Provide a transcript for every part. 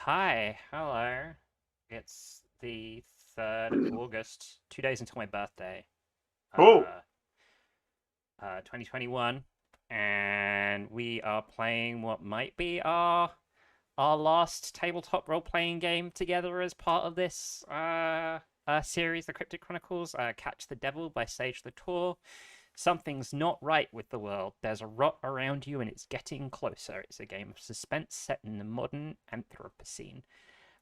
Hi, hello. It's the 3rd of August, 2 days until my birthday, Cool. uh, 2021, and we are playing what might be our last tabletop role-playing game together as part of this series, the Cryptid Chronicles. Catch the Devil by Sage Latour. Something's not right with the world. There's a rot around you, and it's getting closer. It's a game of suspense set in the modern anthropocene.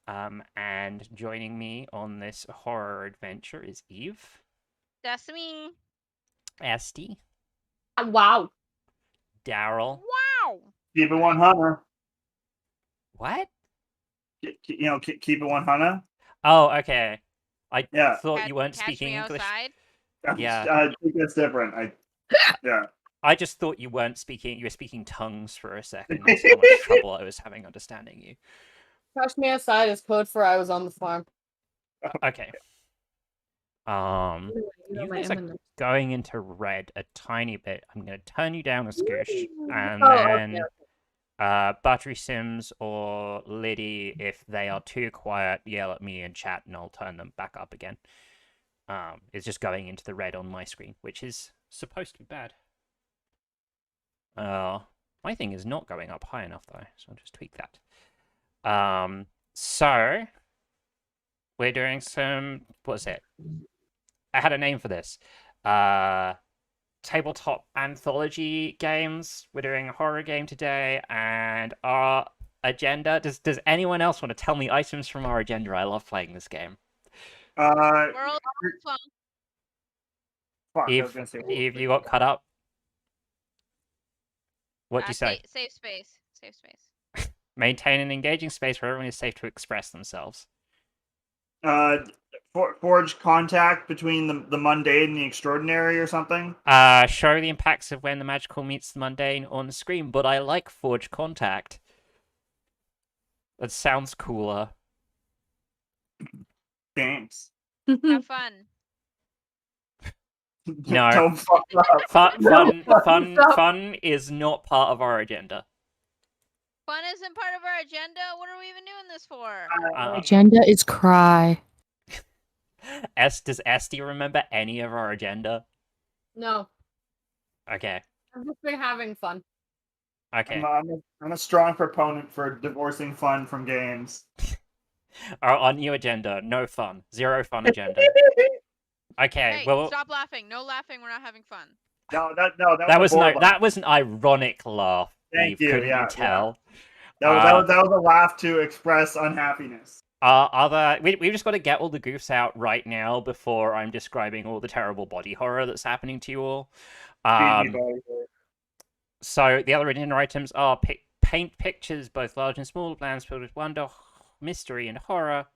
And joining me on this horror adventure is Eve, That's me. Esty, Wow. Daryl. Wow. Keep it 100. What? Keep it 100. Oh, okay. I Yeah. thought you weren't Catch speaking me English. outside. Yeah. I think it's different. Yeah. I just thought you weren't speaking. You were speaking tongues for a second. That's how much trouble I was having understanding you. Catch me outside is code for I was on the farm. Okay. You guys are going into red a tiny bit. I'm going to turn you down a scoosh, and then Battery Sims or Liddy, if they are too quiet, yell at me in chat, and I'll turn them back up again. It's just going into the red on my screen, which is supposed to be bad. My thing is not going up high enough though, so I'll just tweak that. So we're doing some. What's it? I had a name for this. Tabletop anthology games. We're doing a horror game today, and our agenda. Does anyone else want to tell me items from our agenda? I love playing this game. World fun. Fuck, I was If gonna say. you got cut up, what'd you say? Safe space. Safe space. Maintain an engaging space where everyone is safe to express themselves. Forge contact between the mundane and the extraordinary, or something. Show the impacts of when the magical meets the mundane on the screen, but I like Forge Contact. That sounds cooler. Thanks. Have fun. No. Don't fuck up. Fun is not part of our agenda. Fun isn't part of our agenda. What are we even doing this for? Agenda is cry. Does Esty remember any of our agenda? No. Okay. I've just been having fun. Okay. I'm a strong proponent for divorcing fun from games. Our new agenda, no fun. Zero fun agenda. Okay, Hey, well, stop laughing. No laughing. We're not having fun. That was an ironic laugh. Thank you. Couldn't Yeah, you tell? That was a laugh to express unhappiness. We've just got to get all the goofs out right now before I'm describing all the terrible body horror that's happening to you all. So the other agenda items are paint pictures, both large and small, lands filled with wonder, mystery, and horror.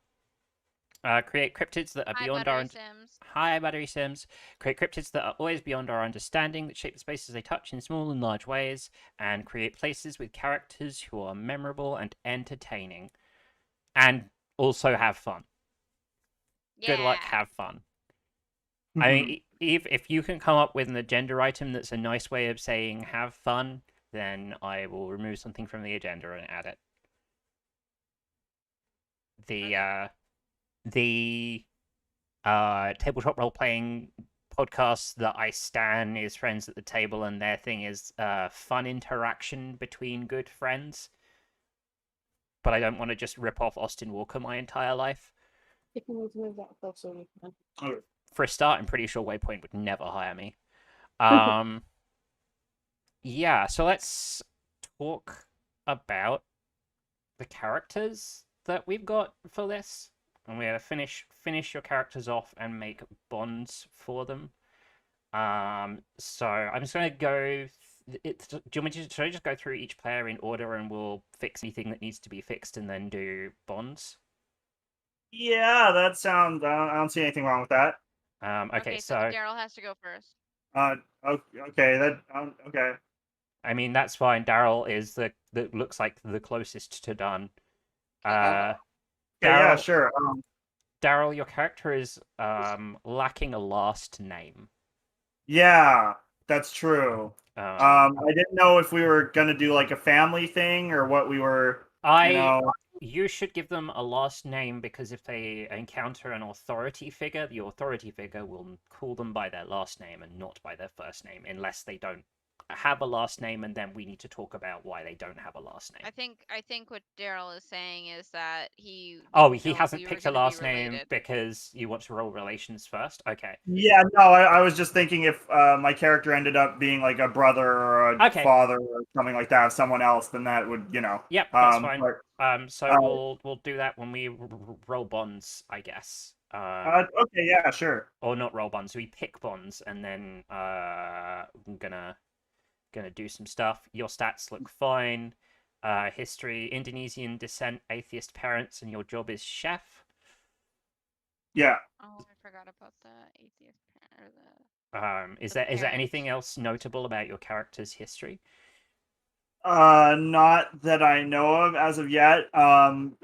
Create cryptids that are beyond our Hi, Battery Sims. Create cryptids that are always beyond our understanding, that shape the spaces they touch in small and large ways, and create places with characters who are memorable and entertaining, and also have fun. Yeah. Good luck, have fun. I mean, if you can come up with an agenda item that's a nice way of saying have fun, then I will remove something from the agenda and add it. The tabletop role-playing podcast that I stan is Friends at the Table, and their thing is fun interaction between good friends. But I don't want to just rip off Austin Walker my entire life. For a start, I'm pretty sure Waypoint would never hire me. Yeah, so let's talk about the characters that we've got for this. And we're going to finish your characters off and make bonds for them. So I'm just going to go... do you want me to... Should I just go through each player in order and we'll fix anything that needs to be fixed and then do bonds? Yeah, that sounds... I don't see anything wrong with that. Okay, so Daryl has to go first. Okay, okay. I mean, that's fine. Daryl is that looks like the closest to done. Yeah, sure. Daryl, your character is lacking a last name. Yeah, that's true. I didn't know if we were gonna do like a family thing or what we were. You should give them a last name because if they encounter an authority figure, the authority figure will call them by their last name and not by their first name, unless they don't have a last name, and then we need to talk about why they don't have a last name. I think what Daryl is saying is that he Oh, didn't he know if hasn't we were picked a gonna be last name related. because you want to roll relations first? Okay. Yeah, no, I was just thinking if my character ended up being like a brother or a Okay. father or something like that of someone else, then that would, Yep, that's fine. But, So we'll do that when we roll bonds, I guess. okay, yeah, sure. Or not roll bonds. We pick bonds, and then I'm gonna do some stuff. Your stats look fine. History: Indonesian descent, atheist parents, and your job is chef. Yeah. Oh, I forgot about the atheist or the. Is The there anything parents. else notable about your character's history? Not that I know of as of yet. I'm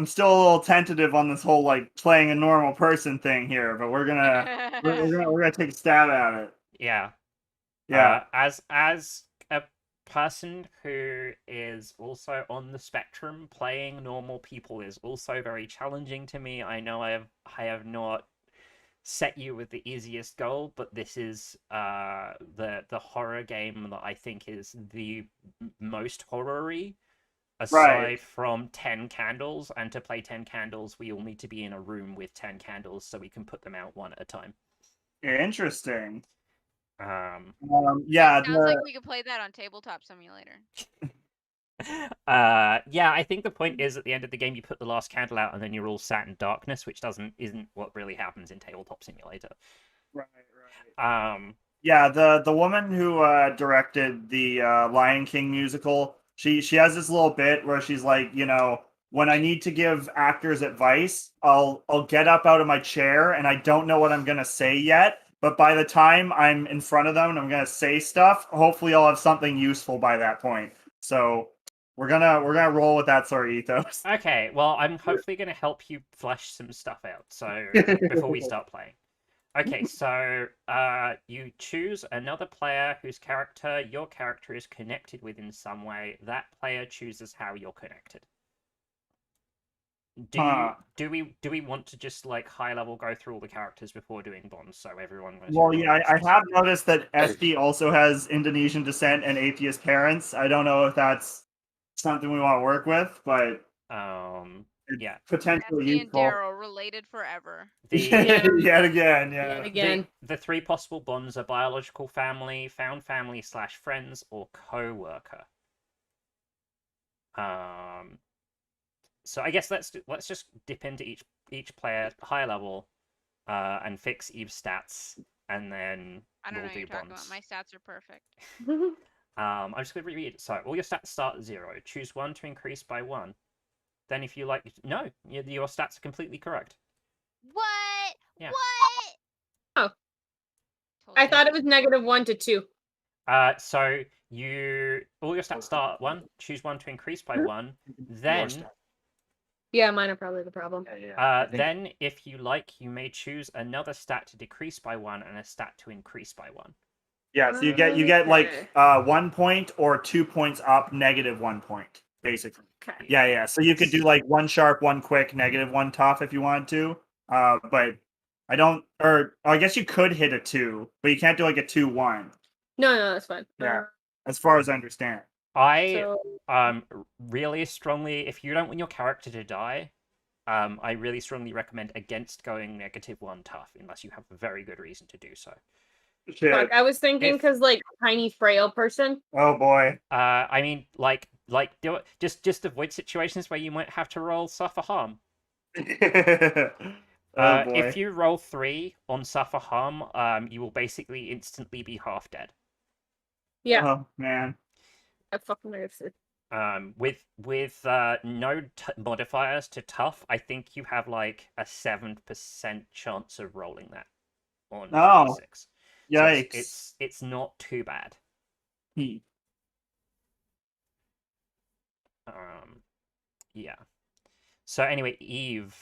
still a little tentative on this whole like playing a normal person thing here, but we're gonna take a stab at it. Yeah. Yeah. As a person who is also on the spectrum, playing normal people is also very challenging to me. I know I have not set you with the easiest goal, but this is the horror game that I think is the most horror-y Right. aside from 10 candles, and to play 10 candles we all need to be in a room with 10 candles so we can put them out one at a time. Interesting. Hey, Yeah. sounds like we could play that on Tabletop Simulator. Yeah, I think the point is at the end of the game you put the last candle out and then you're all sat in darkness, which isn't what really happens in Tabletop Simulator. Right. Right. Um, Yeah, the woman who directed the Lion King musical, she has this little bit where she's like, when I need to give actors advice, I'll get up out of my chair and I don't know what I'm gonna say yet, but by the time I'm in front of them and I'm gonna say stuff, hopefully I'll have something useful by that point. So we're gonna roll with that sort of ethos. okay, well, I'm hopefully going to help you flesh some stuff out. So before we start playing. Okay, so you choose another player whose character your character is connected with in some way. That player chooses how you're connected. Huh. Do we want to just like high level go through all the characters before doing bonds so everyone knows? Well, yeah, I have noticed that SD also has Indonesian descent and atheist parents. I don't know if that's something we want to work with, but it's Yeah. potentially Esty and useful. Daryl related forever. Yet again, yeah. Yet again. The three possible bonds are biological family, found family / friends, or co-worker. So I guess let's just dip into each player high level, and fix Eve's stats, and then I don't know we'll what do you're talking bonds. about. My stats are perfect. I'm just going to reread. So all your stats start at 0. Choose 1 to increase by 1. Then if you like, no, your stats are completely correct. What? Yeah. What? Oh. Told I you. thought it was -1 to 2. So all your stats start at 1. Choose 1 to increase by 1. Then Yeah, mine are probably the problem. then if you like, you may choose another stat to decrease by 1 and a stat to increase by 1. Yeah, so you get like 1 point or 2 points up, -1 point, basically. Okay. Yeah. So you could do like 1 sharp, 1 quick, -1 tough if you wanted to. But I don't, or I guess you could hit a 2, but you can't do like a 2-1. No, that's fine. Yeah, as far as I understand. I So really strongly, if you don't want your character to die, I really strongly recommend against going -1 tough unless you have a very good reason to do so. Shit. fuck, I was thinking If- because like tiny frail person. Oh boy. I mean, like do it. Just avoid situations where you might have to roll suffer harm. Oh boy. If you roll 3 on suffer harm, you will basically instantly be half dead. Yeah, Oh man. I fucking understood. With no modifiers to tough, I think you have like a 7% chance of rolling that on Oh. 6. Yikes. So it's not too bad. Hmm. Yeah. So anyway, Eve,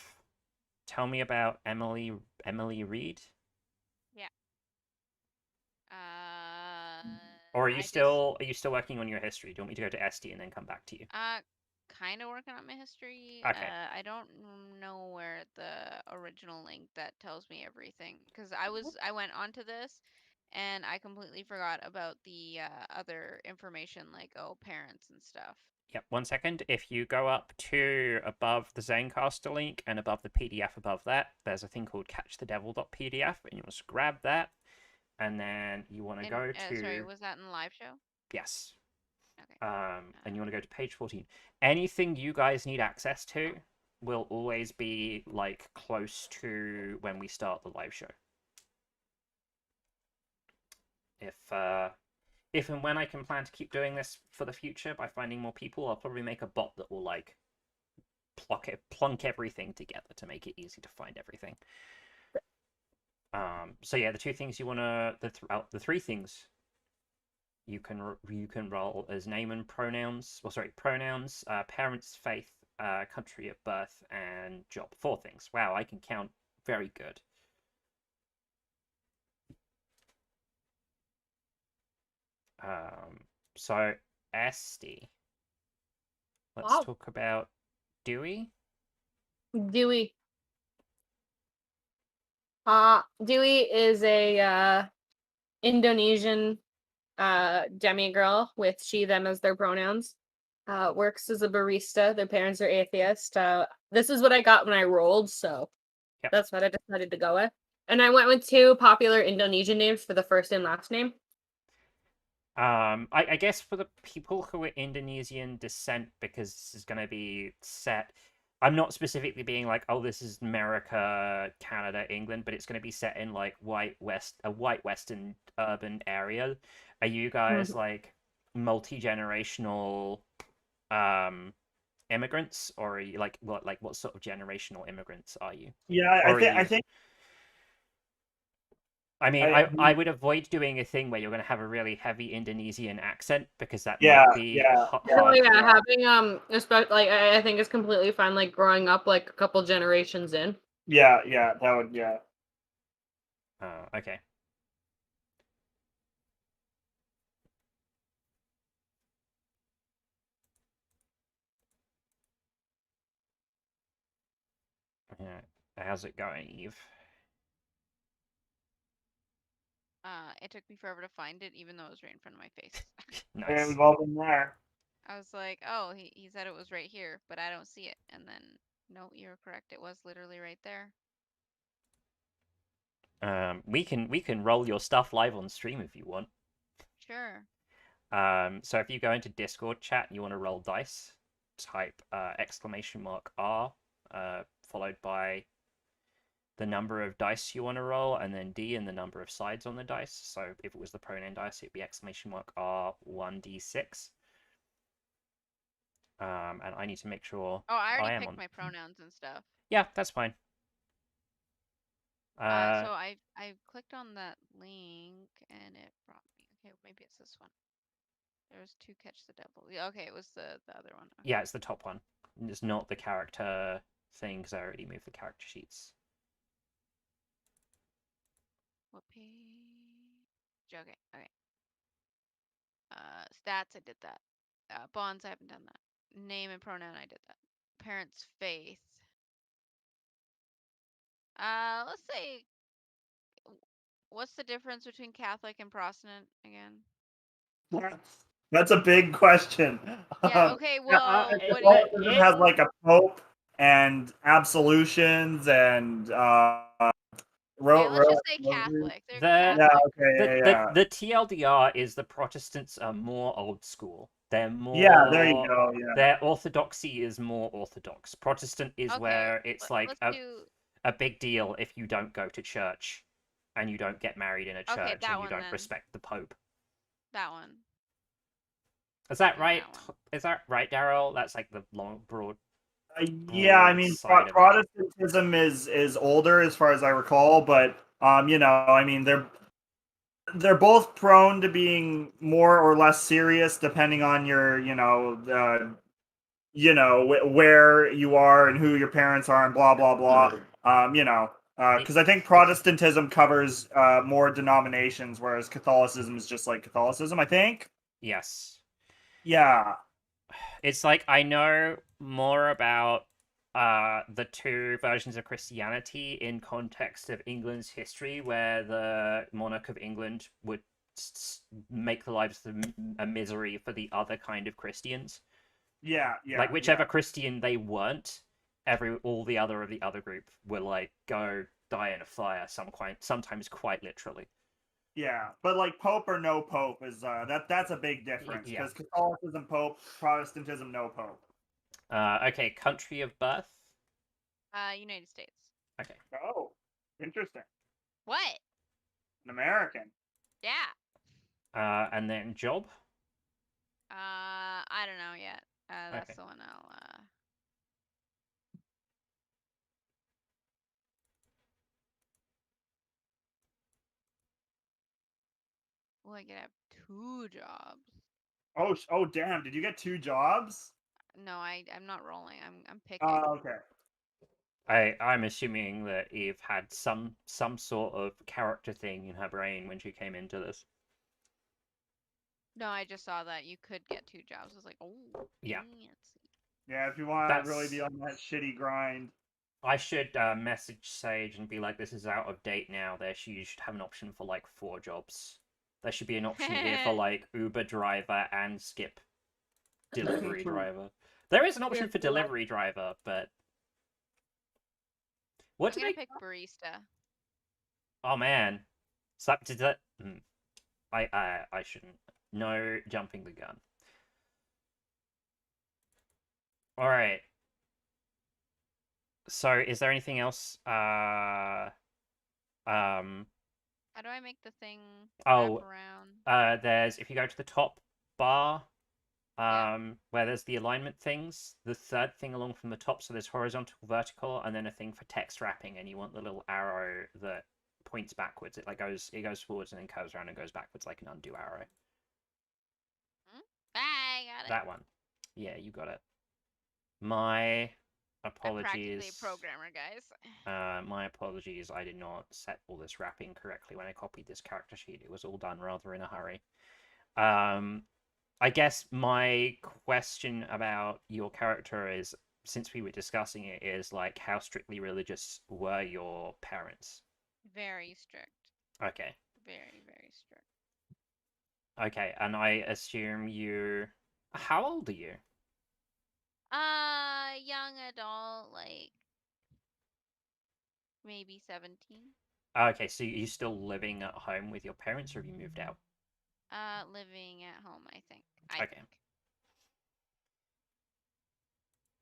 tell me about Emily Reed. Yeah. Or are you I still working on your history? Do you want me to go to SD and then come back to you? kind of working on my history. Okay. I don't know where the original link that tells me everything, because I went onto this and I completely forgot about the other information, like parents and stuff. Yep, 1 second. If you go up to above the Zencaster link and above the PDF above that, there's a thing called catchthedevil.pdf, and you just grab that, and then you want to go to... Sorry, was that in the live show? Yes. Okay. And you want to go to page 14. Anything you guys need access to will always be, like, close to when we start the live show. If and when I can plan to keep doing this for the future by finding more people, I'll probably make a bot that will, like, plunk everything together to make it easy to find everything. So yeah, the two things you want to... The three things you can roll as name and pronouns. Well, sorry, pronouns, parents, faith, country of birth, and job. 4 things. Wow, I can count very good. So Esty, let's Wow. talk about Dewey. Dewey. Dewey is a Indonesian demigirl with she them as their pronouns. Works as a barista. Their parents are atheist. This is what I got when I rolled, so Yep. that's what I decided to go with. And I went with 2 popular Indonesian names for the first and last name. I guess for the people who are Indonesian descent, because this is going to be set... I'm not specifically being like, oh, this is America, Canada, England, but it's going to be set in, like, a white Western urban area. Are you guys, like, multi-generational immigrants, or are you, like, what sort of generational immigrants are you? Yeah, I think I mean, I I would avoid doing a thing where you're going to have a really heavy Indonesian accent, because that Yeah, might be yeah, hard. Oh yeah, having like I think it's completely fine. Like growing up, like a couple generations in. yeah, that would, yeah. Okay. Yeah. How's it going, Eve? It took me forever to find it, even though it was right in front of my face. And Nice. we've all been there. I was like, oh, he said it was right here, but I don't see it. And then, no, you're correct. It was literally right there. We can roll your stuff live on stream if you want. Sure. So if you go into Discord chat and you want to roll dice, type !R, followed by the number of dice you want to roll, and then D and the number of sides on the dice. So if it was the pronoun dice, it'd be !R1D6. And I need to make sure Oh, I already am picked on. my pronouns and stuff. Yeah, that's fine. So I clicked on that link and it brought me. Okay, maybe it's this one. There's 2 catch the devil. Yeah, okay, it was the other one. Okay. Yeah, it's the top one. It's not the character thing, because I already moved the character sheets. What page? Okay, okay. Stats, I did that. Bonds, I haven't done that. Name and pronoun, I did that. Parents' faith. Let's say, what's the difference between Catholic and Protestant again? That's a big question. Yeah, okay, well, what do you... Catholicism has like a pope and absolutions and Okay, let's just say Catholic. They're Yeah, Catholic. okay, yeah. The TLDR is the Protestants are more old school. They're more... Yeah, there you go, yeah. Their orthodoxy is more orthodox. Protestant is Okay, where it's like let's do... a big deal if you don't go to church and you don't get married in a church Okay, that and you one don't then. respect the Pope. That one. Is that Do right? that one. Is that right, Daryl? That's like the long, broad... Yeah, I mean, side of it. Protestantism is older as far as I recall, but you know, I mean, they're both prone to being more or less serious depending on your, where you are and who your parents are and blah blah blah. Because I think Protestantism covers more denominations, whereas Catholicism is just like Catholicism, I think. Yes. Yeah. It's like I know more about the two versions of Christianity in context of England's history, where the monarch of England would make the lives a misery for the other kind of Christians. Yeah, Like yeah, whichever yeah. Christian they weren't, all the other of the other group were like go die in a fire, sometimes quite literally. Yeah, but like Pope or no Pope is that's a big difference Yeah. because Catholicism Pope, Protestantism no Pope. Okay, country of birth. United States. Okay. Oh, interesting. What? An American. Yeah. And then job. I don't know yet. That's Okay. the one I'll. Well, I could have 2 jobs. Oh, damn! Did you get 2 jobs? No, I'm not rolling. I'm picking. Oh, okay. I'm assuming that Eve had some sort of character thing in her brain when she came into this. No, I just saw that you could get 2 jobs. I was like, oh, Yeah. fancy. Yeah, if you want to really be That's. on that shitty grind. I should message Sage and be like, "This is out of date now." You should have an option for like 4 jobs. There should be an option here for like Uber driver and skip delivery driver. There is an option for delivery driver, but what I'm do gonna they? pick barista. Oh man, did that? I shouldn't. No jumping the gun. All right. So, is there anything else? How do I make the thing Oh, wrap around? there's if you go to the top bar, Yeah. where there's the alignment things, the third thing along from the top. So there's horizontal, vertical, and then a thing for text wrapping, and you want the little arrow that points backwards. It goes forwards and then curves around and goes backwards like an undo arrow. I got it. That one. Yeah, you got it. My I'm practically a apologies. programmer, guys. My apologies. I did not set all this wrapping correctly when I copied this character sheet. It was all done rather in a hurry. I guess my question about your character is, since we were discussing it, is like how strictly religious were your parents? Very strict. Okay. Very, very strict. Okay, and I assume you. How old are you? Young adult, like maybe 17. Okay, so you still living at home with your parents, or have you moved out? Living at home, I think. Okay.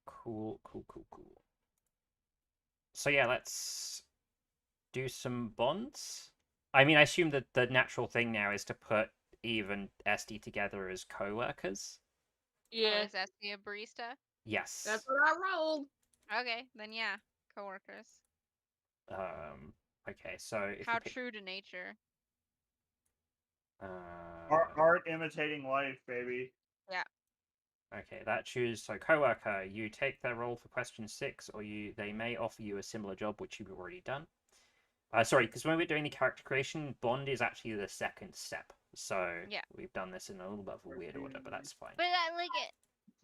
Cool, cool, cool, cool. So yeah, let's do some bonds. I mean, I assume that the natural thing now is to put Eve and Esty together as co-workers. Oh, Yeah, is Esty a barista? Yes. that's what I rolled. Okay, then yeah, coworkers. Okay, so if How you pick true to nature. Art imitating life, baby. Yeah. okay, that choose so coworker, you take their role for question 6, or they may offer you a similar job which you've already done. Sorry, because when we're doing the character creation, bond is actually the second step. So Yeah. we've done this in a little bit of a weird order, but that's fine. But I like it.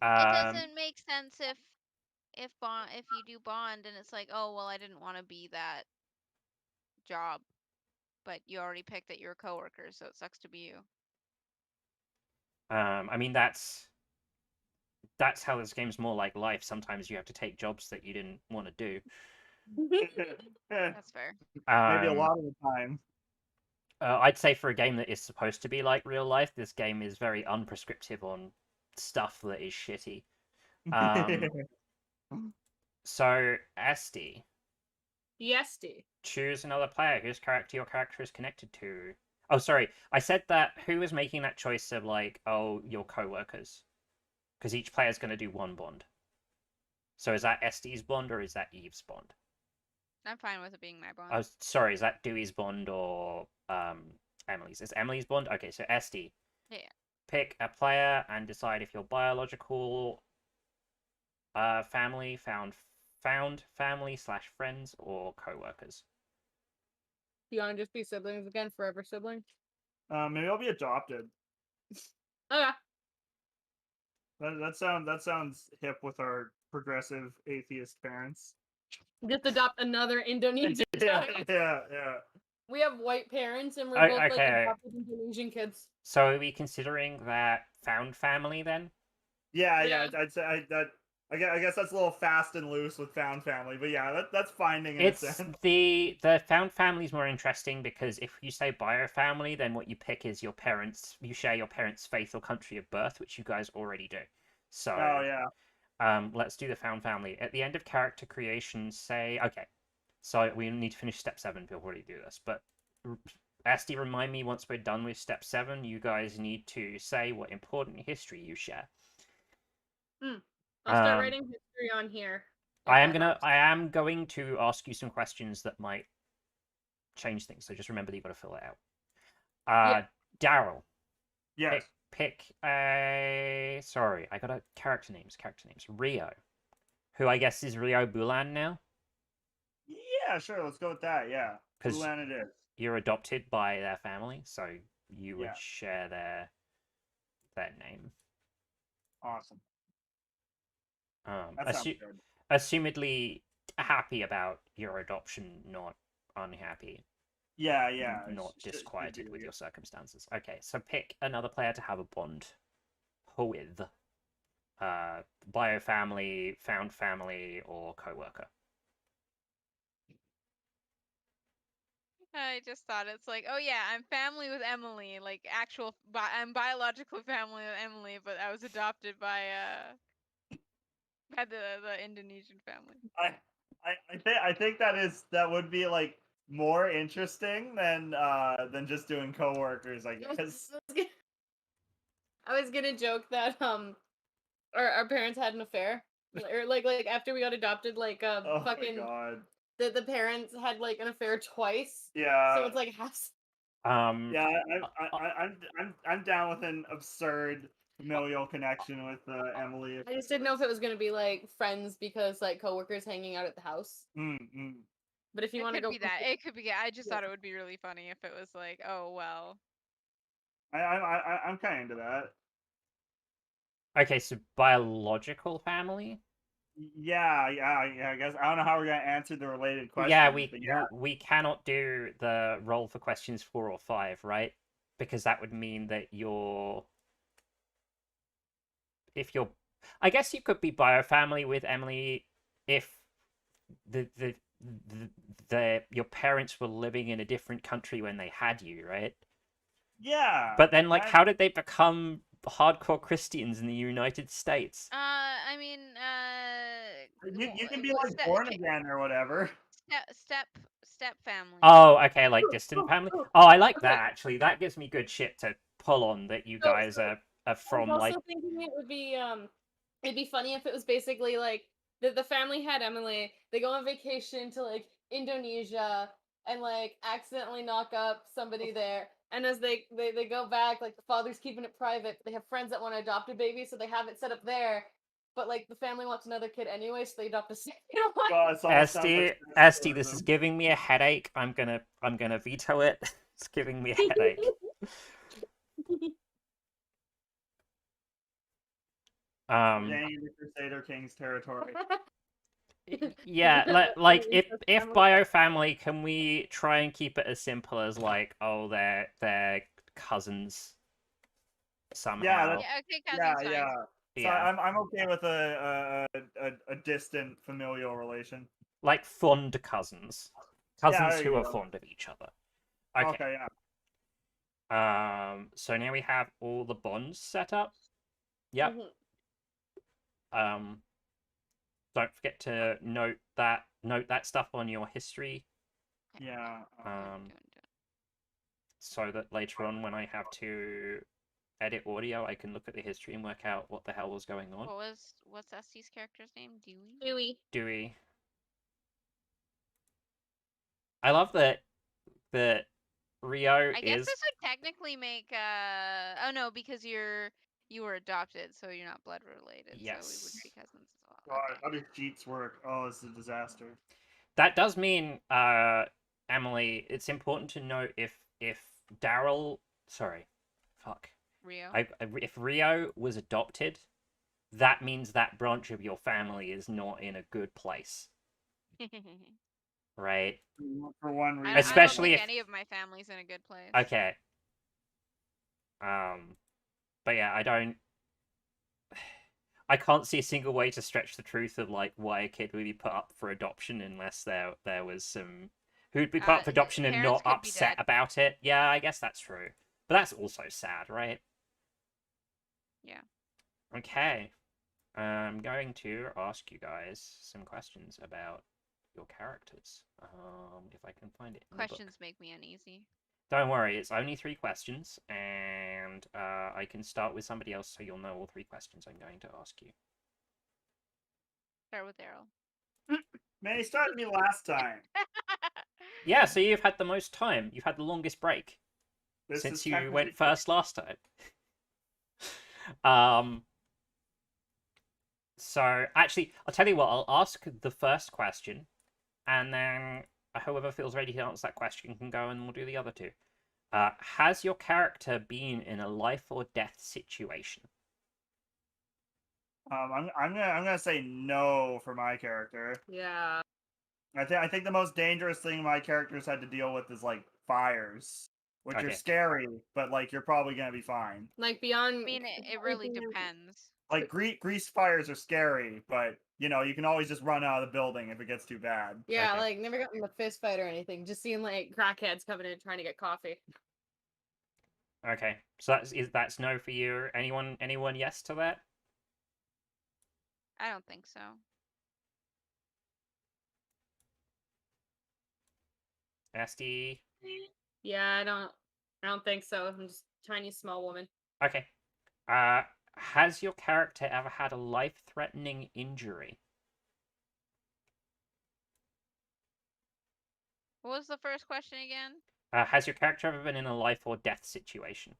It Um, doesn't make sense if you do bond and it's like, oh well, I didn't want to be that job, but you already picked that you're a coworker, so it sucks to be you. I mean that's how this game's more like life. Sometimes you have to take jobs that you didn't want to do. That's fair. Maybe a Um, lot of the time. I'd say for a game that is supposed to be like real life, this game is very unprescriptive on stuff that is shitty. So, Esty, Yesty. choose another player whose character your character is connected to. Oh, sorry, I said that. Who was making that choice of like, oh, your co-workers? Because each player is going to do one bond. So is that Esty's bond or is that Eve's bond? I'm fine with it being my bond. Oh, sorry, is that Dewey's bond or Emily's? It's Emily's bond. Okay, so Esty. Yeah. Pick a player and decide if your biological family found family / friends or co-workers. You want to just be siblings again, forever siblings? Maybe I'll be adopted. Okay. That sounds hip with our progressive atheist parents. Just adopt another Indonesian Yeah, child. yeah. We have white parents and we're Oh, both like okay. adopted Indonesian kids. So are we considering that found family then? Yeah, Yeah. I'd say I guess that's a little fast and loose with found family, but yeah, that's finding in a It's sense. the found family is more interesting because if you say bio family, then what you pick is your parents. You share your parents' faith or country of birth, which you guys already do. So Oh yeah. let's do the found family. At the end of character creation, say, okay, so we need to finish step 7 before we do this. But Asti, remind me once we're done with step 7, you guys need to say what important history you share. I'll start writing history on here. if I am that helps. going to ask you some questions that might change things. So just remember that you've got to fill it out. Yeah. Daryl, Yes. pick a. Sorry, I got a character names. Rio, who I guess is Rio Bulan now. Yeah, sure. Let's go with that. Yeah. 'Cause Ulan it is. you're adopted by their family, so you would Yeah. share their name. Awesome. Um, That sounds good. assumedly happy about your adoption, not unhappy, Yeah. not Should disquieted be with weird. your circumstances. Okay, so pick another player to have a bond with. Bio family, found family, or co-worker. I just thought it's like, oh yeah, I'm family with Emily, like I'm biological family with Emily, but I was adopted by the Indonesian family. I think that would be like more interesting than just doing coworkers, I guess. I was gonna joke that our parents had an affair. Or like after we got adopted, like Oh my fucking god. the parents had like an affair twice. Yeah. So it's like half. Yeah, uh, I'm down with an absurd familial connection with Emily. I just didn't know if it was gonna be like friends because like coworkers hanging out at the house. Mm. But if you It want to could go, be that. It could be. I just Yeah. thought it would be really funny if it was like, oh well. I'm kind of into that. okay, so biological family. Yeah. I guess I don't know how we're gonna answer the related questions. Yeah, but yeah. we cannot do the roll for questions 4 or 5, right? Because that would mean that if you're, I guess you could be bio family with Emily if the the your parents were living in a different country when they had you, right? Yeah. But then, like, how did they become hardcore Christians in the United States? I mean, you can be what like born again or whatever. step family. Oh, okay, like distant family. oh, Oh, I like that okay. actually. That gives me good shit to pull on. That you So- guys so are I was from also like. thinking it'd be funny if it was basically like the family had Emily, they go on vacation to like Indonesia and like accidentally knock up somebody there. And as they go back, like the father's keeping it private, but they have friends that want to adopt a baby, so they have it set up there. But like the family wants another kid anyway, so they adopt a second one. God, it almost sounds like Esty, this is socialism. giving me a headache. I'm gonna veto it. It's giving me a headache. Getting into Crusader King's territory. Yeah, like if Family. bio family, can we try and keep it as simple as like, oh, they're cousins somehow? Yeah, Yeah, okay, cousins fine. Yeah. So Yeah, I'm okay with a distant familial relation. like fond cousins, there who you are go. fond of each other. Okay. Okay, yeah. So now we have all the bonds set up. Yep. Mhm. Don't forget to note that stuff on your history, Okay, Yeah. doing. so that later on when I have to edit audio, I can look at the history and work out what the hell was going on. What's Esty's character's name? Dewey? Dewey. Dewey. I love that Rio I guess is this would technically make oh no, because you were adopted, so you're not blood related, so we Yes. would be cousins as well. God, Okay. how do cheats work? Oh, it's a disaster. that does mean Emily, it's important to note if Daryl, sorry, fuck. Rio? If Rio was adopted, that means that branch of your family is not in a good place, right? For one reason. I don't Especially think if- any of my family's in a good place. Okay. But yeah, I can't see a single way to stretch the truth of like why a kid would be put up for adoption unless there was some who'd be put up for adoption and parents not could be upset dead. about it. Yeah, I guess that's true. But that's also sad, right? Yeah. Okay. I'm going to ask you guys some questions about your characters. If I can find it in the book. Questions make me uneasy. Don't worry, it's only 3 questions, and I can start with somebody else so you'll know all 3 questions I'm going to ask you. Start with Daryl. Man, he started me last time. Yeah, so you've had the most time. You've had the longest break This since is you technically went first last time. So actually, I'll tell you what. I'll ask the first question, and then whoever feels ready to answer that question can go, and we'll do the other 2. Has your character been in a life or death situation? I'm gonna say no for my character. Yeah. I think the most dangerous thing my characters had to deal with is like fires, which are Okay. scary, but like you're probably gonna be fine. Like beyond. I mean, it really depends. Like grease fires are scary, but you know you can always just run out of the building if it gets too bad. Yeah, Okay. like never gotten in a fist fight or anything. Just seeing like crackheads coming in trying to get coffee. Okay, so that's no for you. Anyone yes to that? I don't think so. SD. Yeah, I don't think so. I'm just a tiny small woman. Okay. Has your character ever had a life-threatening injury? What was the first question again? Has your character ever been in a life or death situation?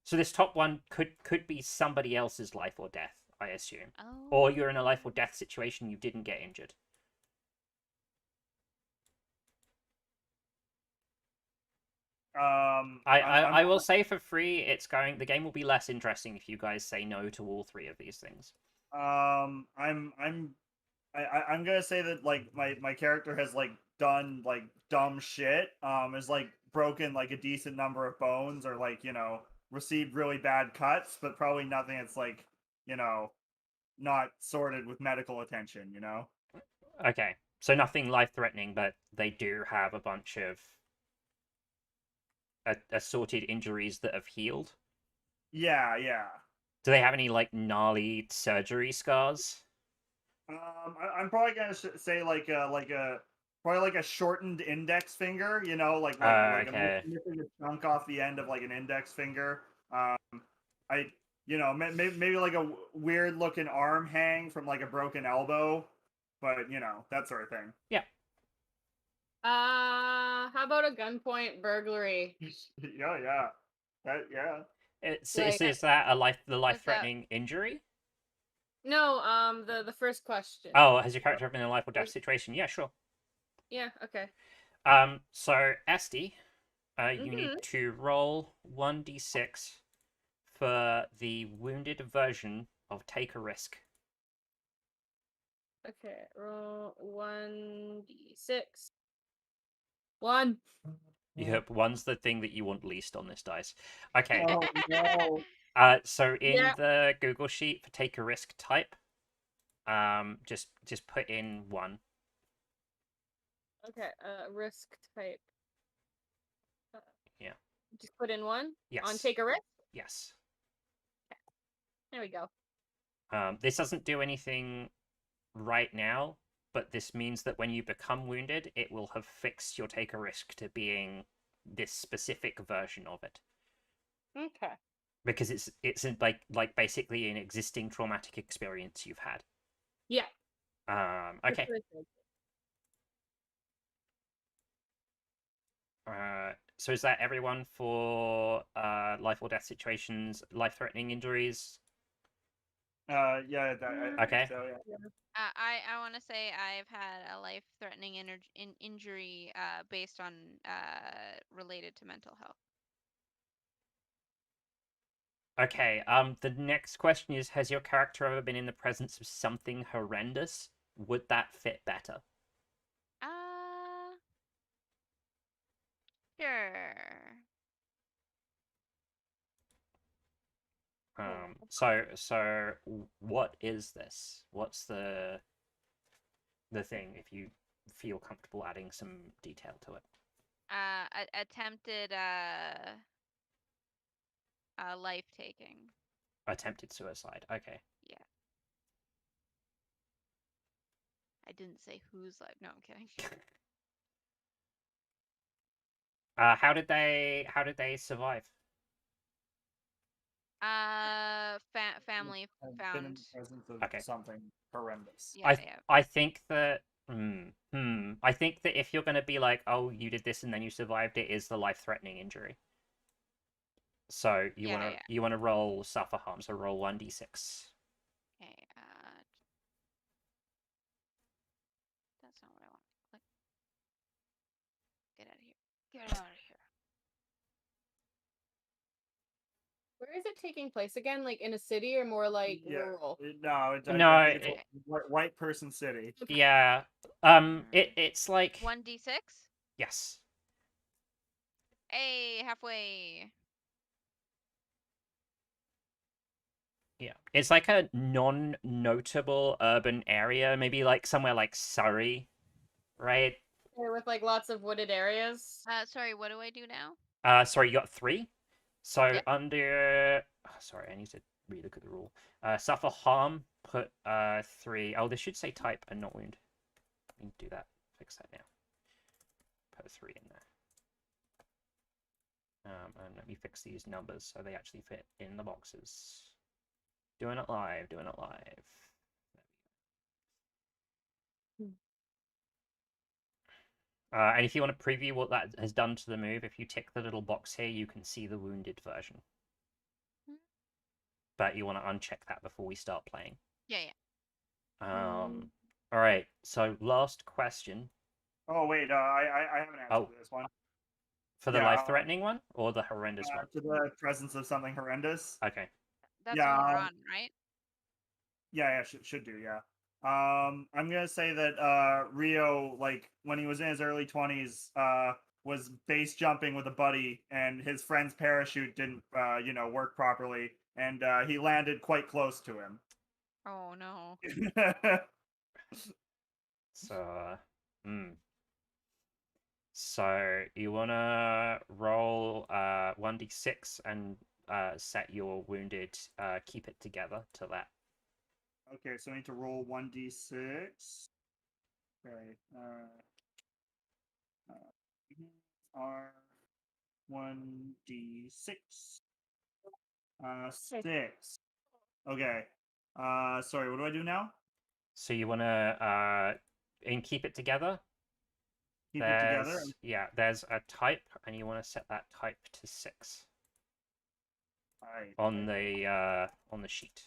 So this top one could be somebody else's life or death, I assume. Oh. Or you're in a life or death situation, you didn't get injured. I will say for free, the game will be less interesting if you guys say no to all 3 of these things. I'm gonna say that like my character has like done like dumb shit. Is like broken like a decent number of bones or like received really bad cuts, but probably nothing that's like not sorted with medical attention. Okay, so nothing life-threatening, but they do have a bunch of assorted injuries that have healed. Yeah. Do they have any like gnarly surgery scars? I'm probably gonna say like a probably like a shortened index finger. Like Okay. missing a chunk off the end of like an index finger. I maybe like a weird looking arm hang from like a broken elbow, but that sort of thing. Yeah. How about a gunpoint burglary? Yeah. Yeah. Is that the that- life-threatening injury? No, the first question. Oh, has your character been in a life or death situation? Yeah, sure. Yeah, okay. So Esty, you need to roll 1d6 for the wounded version of Take a Risk. Okay, roll 1d6. 1. Yep, 1's the thing that you want least on this dice. Okay. Oh no. So in Yeah. the Google sheet for Take a Risk type, just put in 1. Okay, risk type. Yeah. Just put in 1? Yes. On take a risk? Yes. There we go. This doesn't do anything right now, but this means that when you become wounded, it will have fixed your Take a Risk to being this specific version of it. Okay. Because it's like basically an existing traumatic experience you've had. Yeah. Okay. So is that everyone for life or death situations, life-threatening injuries? Yeah. I Okay. think so, yeah. I want to say I've had a life-threatening injury based on related to mental health. Okay, the next question is, has your character ever been in the presence of something horrendous? Would that fit better? Uh, sure. What is this? What's the thing, if you feel comfortable adding some detail to it? Attempted life taking. Attempted suicide. Okay. Yeah. I didn't say whose life. No, I'm kidding. How did they survive? Family I've been in found. the presence of Okay. something horrendous. Yeah, I think that I think that if you're gonna be like, oh, you did this and then you survived, it is the life-threatening injury. So Yeah. you wanna roll suffer harm, so roll 1d6. Okay. That's not what I want. Click. Get out of here. Get out of here. Where is it taking place again? Like in a city or more like rural? No, No, I think it's Okay. white person city. Yeah. It's like 1d6. yes. Hey, halfway. Yeah. It's like a non-notable urban area, maybe like somewhere like Surrey, right? Or with like lots of wooded areas. Sorry. What do I do now? Sorry, you got 3. So Yep. under sorry, I need to relook at the rule. Suffer harm, put 3. Oh, this should say type and not wound. Let me do that. Fix that now. Put 3 in there. And let me fix these numbers so they actually fit in the boxes. Doing it live, doing it live. And if you want to preview what that has done to the move, if you tick the little box here, you can see the wounded version. Hmm. But you want to uncheck that before we start playing. Yeah. All right. So last question Oh wait, I haven't answered this one. for the Yeah, life-threatening one or the horrendous one. To the presence of something horrendous. Okay. That's Yeah, Moran, right? Yeah, should do, yeah. I'm gonna say that Rio, like when he was in his early 20s, was base jumping with a buddy, and his friend's parachute didn't, work properly, and he landed quite close to him. Oh no. So, So you wanna roll 1d6 and set your wounded keep it together to that. Okay, so I need to roll 1d6. Okay. R1d6. 6. Okay. Sorry, what do I do now? So you wanna and keep it together. Keep it together. There's a type, and you want to set that type to 6 Alright. on the sheet.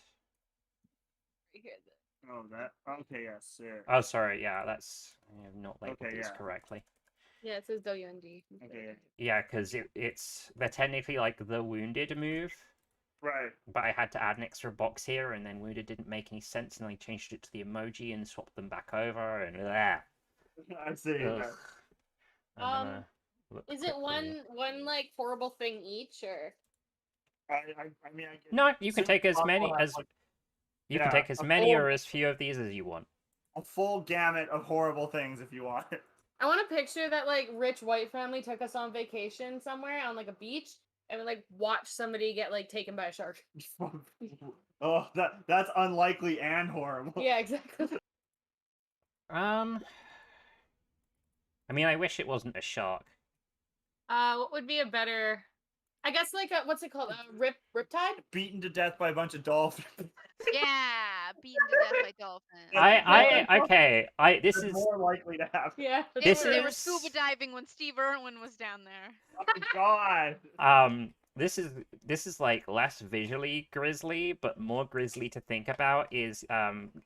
Oh, that. Okay, yes. Yeah. Oh, sorry. Yeah, that's I have not labeled Okay, these yeah. correctly. Yeah, it says WND. Okay. Yeah, because they're technically like the wounded move, Right. but I had to add an extra box here, and then wounded didn't make any sense, and I changed it to the emoji and swapped them back over, and I see. ugh. I'm gonna look Is it quickly. one like horrible thing each or? I mean, I No, you can take as many have, as like, you can yeah, take as a many full- or as few of these as you want. a full gamut of horrible things if you want. I want to picture that like rich white family took us on vacation somewhere on like a beach and we like watch somebody get like taken by a shark. Oh, that's unlikely and horrible. Yeah, exactly. I mean, I wish it wasn't a shark. What would be a better? I guess like a, what's it called? Riptide? Beaten to death by a bunch of dolphins. Yeah, beaten to death by dolphins. This They're is more likely to happen. Yeah. They were scuba diving when Steve Irwin was down there. Oh God. this is like less visually grisly, but more grisly to think about is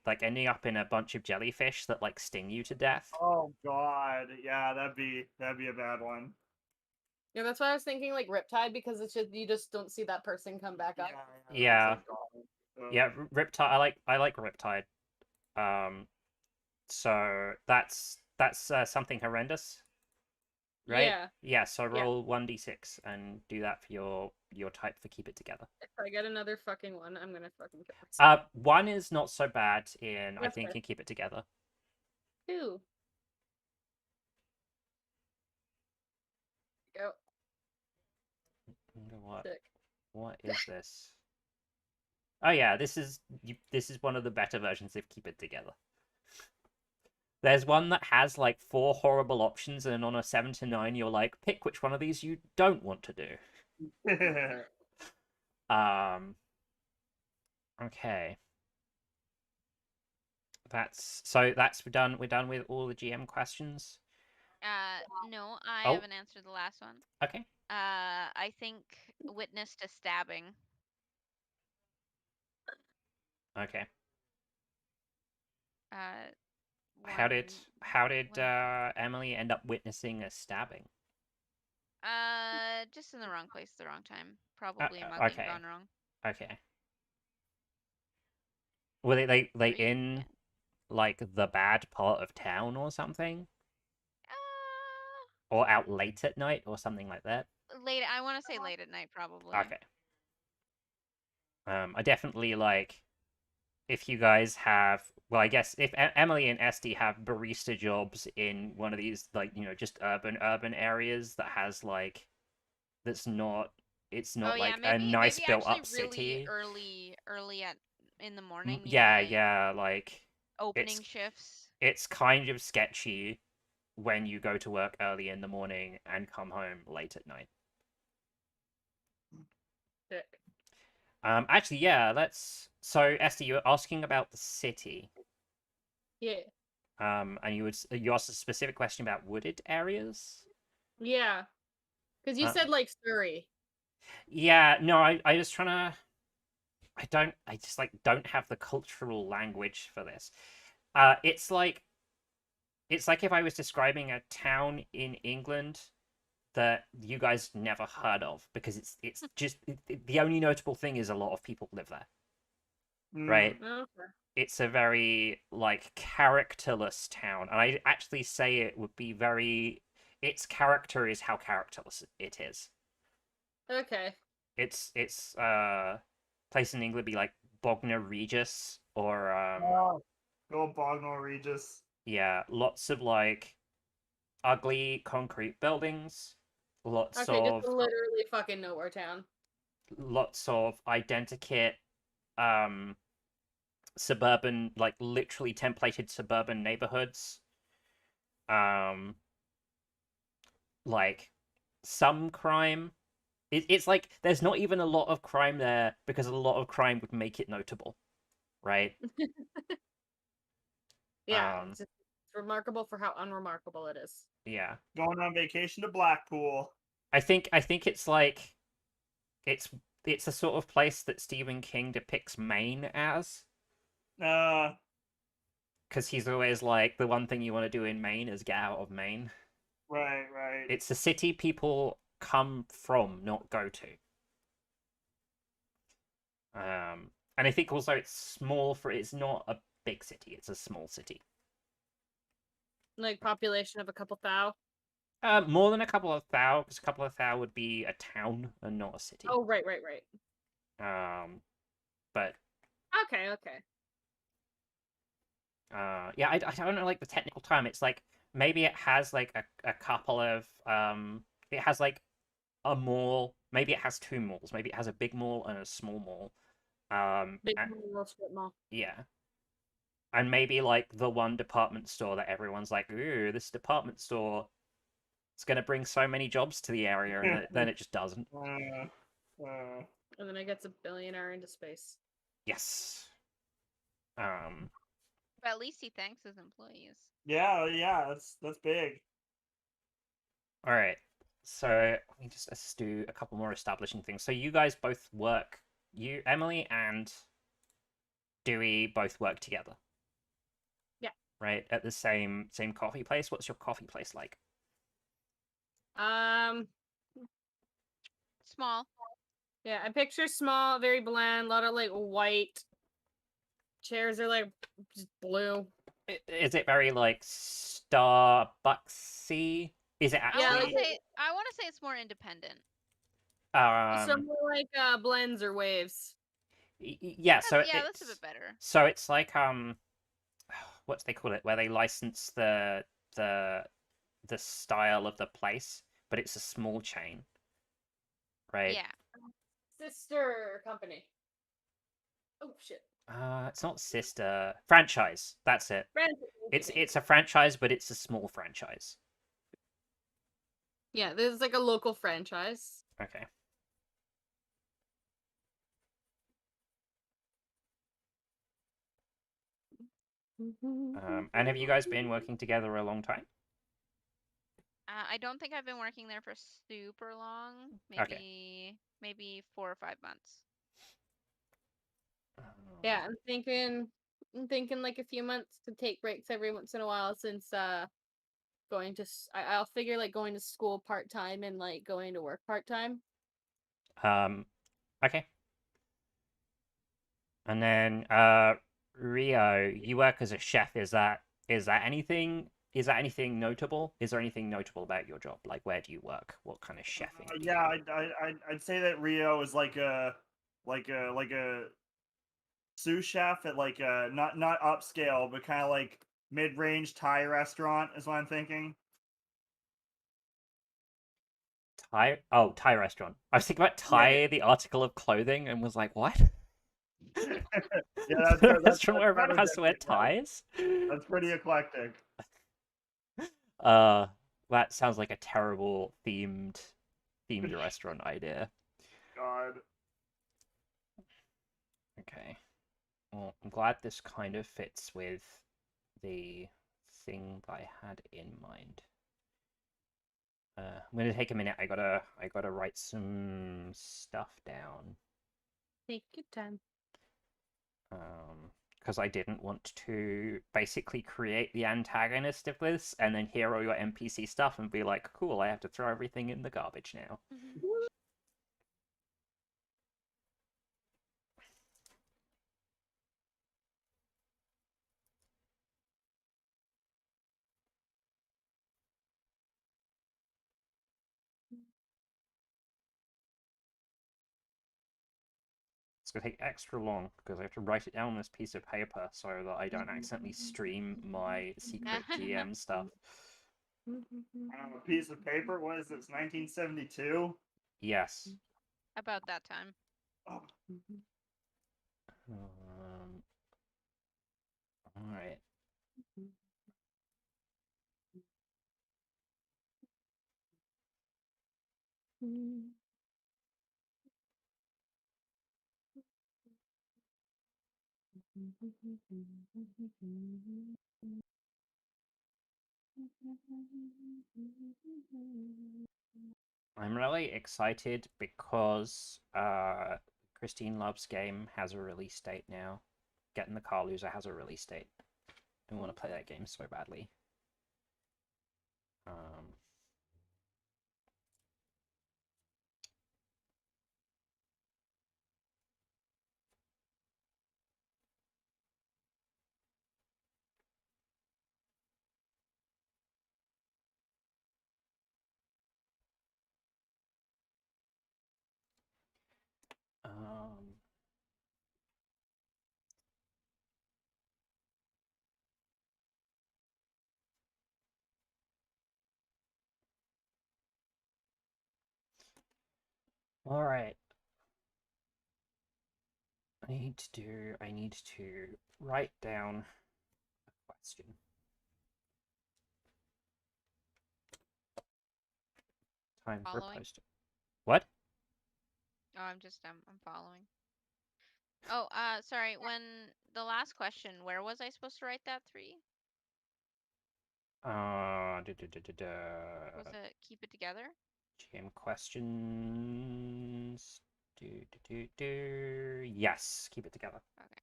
like ending up in a bunch of jellyfish that like sting you to death. Oh God. Yeah, that'd be a bad one. Yeah, that's why I was thinking like Riptide because it's just you just don't see that person come back up. Yeah. that's gone. Yeah, Riptide. I like Riptide. So that's something horrendous, right? Yeah. Yeah. So Yeah. roll 1d6 and do that for your type for keep it together. If I get another fucking one, I'm gonna fucking kill myself. One is not so bad in I That's think fair. in keep it together. 2. Go. Wonder What Sick. what is this? Oh yeah, this is one of the better versions of keep it together. There's one that has like 4 horrible options, and on a 7 to 9, you're like, pick which one of these you don't want to do. Okay. That's done. We're done with all the GM questions. No, I Oh. haven't answered the last one. Okay. I think witness to stabbing. Okay. One, How did one- Emily end up witnessing a stabbing? just in the wrong place, the wrong time. Probably mugging Okay. gone wrong. Okay. Were they Are you- in like the bad part of town or something? Or out late at night or something like that? Late. I want to say late at night, probably. Okay. I definitely like if you guys have well, I guess if Emily and Esty have barista jobs in one of these like, just urban areas that has like that's not it's Oh not yeah, like a nice maybe built actually up really city. early in the morning. Yeah, like yeah, like opening shifts. it's kind of sketchy when you go to work early in the morning and come home late at night. Sick. Actually, yeah, so Esther, you were asking about the city. Yeah. And you asked a specific question about wooded areas. Yeah. Because you said like Surrey. Yeah, no, I just trying to. I just like don't have the cultural language for this. It's like if I was describing a town in England that you guys never heard of because it's just the only notable thing is a lot of people live there, right? Okay. It's a very like characterless town, and I actually say it would be very. Its character is how characterless it is. Okay. It's place in England be like Bognor Regis or Oh, go Bognor Regis. yeah, lots of like ugly concrete buildings, lots Okay, just of literally fucking nowhere town. identikit um suburban, like literally templated suburban neighborhoods. Um like some crime. It's like there's not even a lot of crime there because a lot of crime would make it notable, right? Yeah, it's remarkable for how unremarkable it is. Yeah. Going on vacation to Blackpool. I think it's like it's it's the sort of place that Stephen King depicts Maine as, Uh, because he's always like the one thing you want to do in Maine is get out of Maine. right. It's a city people come from, not go to. And I think also it's small it's not a big city, it's a small city. Like population of a couple thou. More than a couple of thou, because a couple of thou would be a town and not a city. Oh, right. But Okay. yeah, I don't know like the technical term. It's like maybe it has like a couple of it has like a mall. Maybe it has 2 malls. Maybe it has a big mall and a small mall. Big and- little strip mall. yeah, and maybe like the one department store that everyone's like, ooh, this department store. It's gonna bring so many jobs to the area, and then it just doesn't. And then it gets a billionaire into space. Yes. But at least he thanks his employees. Yeah, that's big. All right. So let me just let's do a couple more establishing things. So you guys both work. You, Emily, and Dewey both work together. Yeah. Right at the same coffee place. What's your coffee place like? Small. Yeah, I picture small, very bland, a lot of like white chairs are like just blue. Is it very like Starbucksy? Is it Yeah, actually? I want to say it's more independent. So Um, more like blends or waves. yeah. So Yeah, that's a it's bit better. it's like what do they call it? Where they license the the style of the place, but it's a small chain, right? Yeah. Sister company. Oh shit. It's not sister franchise. That's it. Franchise. It's a franchise, but it's a small franchise. Yeah, this is like a local franchise. Okay. And have you guys been working together a long time? I don't think I've been working there for super long. Okay. Maybe 4 or 5 months. Yeah, I'm thinking like a few months to take breaks every once in a while since going to I'll figure like going to school part-time and like going to work part-time. Okay. And then Rio, you work as a chef. Is that anything notable? Is there anything notable about your job? Like where do you work? What kind of chefing do you Yeah, do? I'd say that Rio is like a sous chef at like a not upscale, but kind of like mid-range Thai restaurant is what I'm thinking. Thai restaurant. I was thinking about Yeah, Thai, the article of clothing, and was like, what? yeah, The restaurant where everyone better has to wear than right. ties? That's pretty eclectic. Uh, that sounds like a terrible themed restaurant idea. God. Okay. Well, I'm glad this kind of fits with the thing that I had in mind. I'm gonna take a minute. I gotta write some stuff down. Take your time. Because I didn't want to basically create the antagonist of this and then hear all your NPC stuff and be like, cool, I have to throw everything in the garbage now. It's gonna take extra long because I have to write it down on this piece of paper so that I don't accidentally stream my secret GM stuff. A piece of paper. What is this? 1972. Yes. About that time. Oh, All right. I'm really excited because Christine Love's game has a release date now. Getting the Car Loser has a release date. I want to play that game so badly. Um, all right. I need to write down a question. Time for Following? post. What? Oh, I'm following. Oh, sorry. When the last question, where was I supposed to write that 3? Uh, Was it keep it together? GM questions. Yes, keep it together. Okay.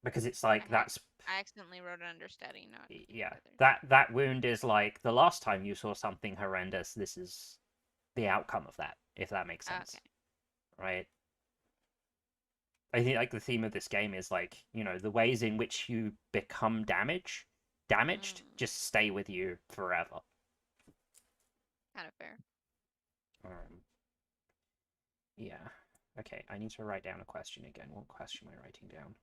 Because it's like that's I accidentally wrote it under study, not keep it yeah. together. That wound is like the last time you saw something horrendous. This is the outcome of that, if that makes sense. Okay. right? I think like the theme of this game is like, the ways in which you become damaged Mm, just stay with you forever. kind of fair. Um, yeah. Okay, I need to write down a question again. What question am I writing down?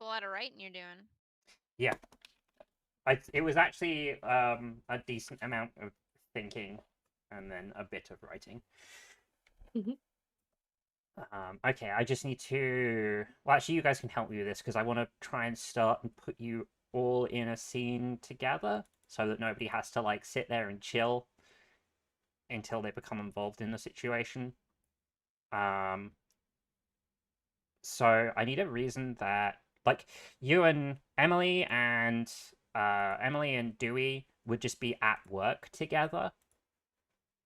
A lot of writing you're doing. Yeah. It was actually a decent amount of thinking and then a bit of writing. Mhm. Okay, I just need to. Well, actually, you guys can help me with this because I want to try and start and put you all in a scene together so that nobody has to like sit there and chill until they become involved in the situation. Um, so I need a reason that like you and Emily and Dewey would just be at work together.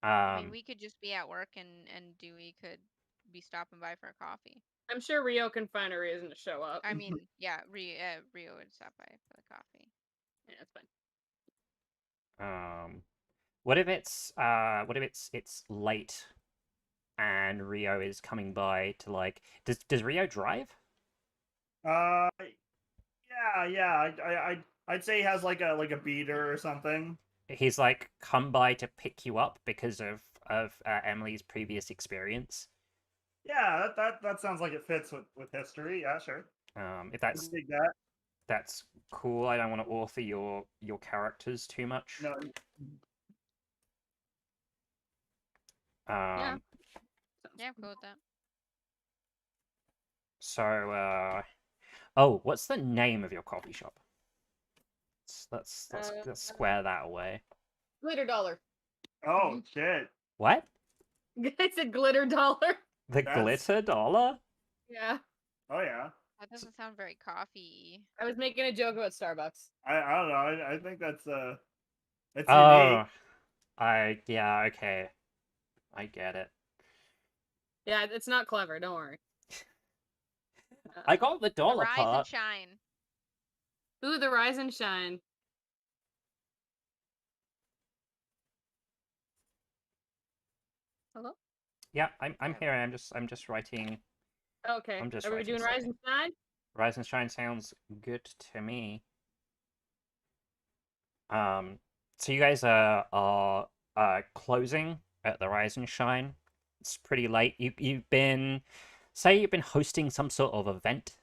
I mean, Um, we could just be at work and Dewey could be stopping by for a coffee. I'm sure Rio can find a reason to show up. I mean, yeah, Rio would stop by for the coffee. Yeah, that's fine. what if it's late and Rio is coming by to like does Rio drive? Uh, yeah. I'd say he has like a beater or something. He's like come by to pick you up because of Emily's previous experience. Yeah, that sounds like it fits with history. Yeah, sure. If I can dig that. that's cool. I don't want to author your characters too much. No, Yeah. Um, Yeah, I'm cool with that. so oh, what's the name of your coffee shop? Let's square that away. Glitter dollar. oh shit, What? I said glitter dollar. The That's- glitter dollar? Yeah. oh yeah. That doesn't sound very coffee. I was making a joke about Starbucks. I don't know. I think that's unique. Oh, yeah, okay. I get it. Yeah, it's not clever. Don't worry. I got the The dollar rise and part. shine. Ooh, the rise and shine. Hello. Yeah, I'm here. I'm just writing. Okay. I'm just Are we writing doing rise something. and shine? Rise and Shine sounds good to me. So you guys are closing at the Rise and Shine. It's pretty late. You've been hosting some sort of event,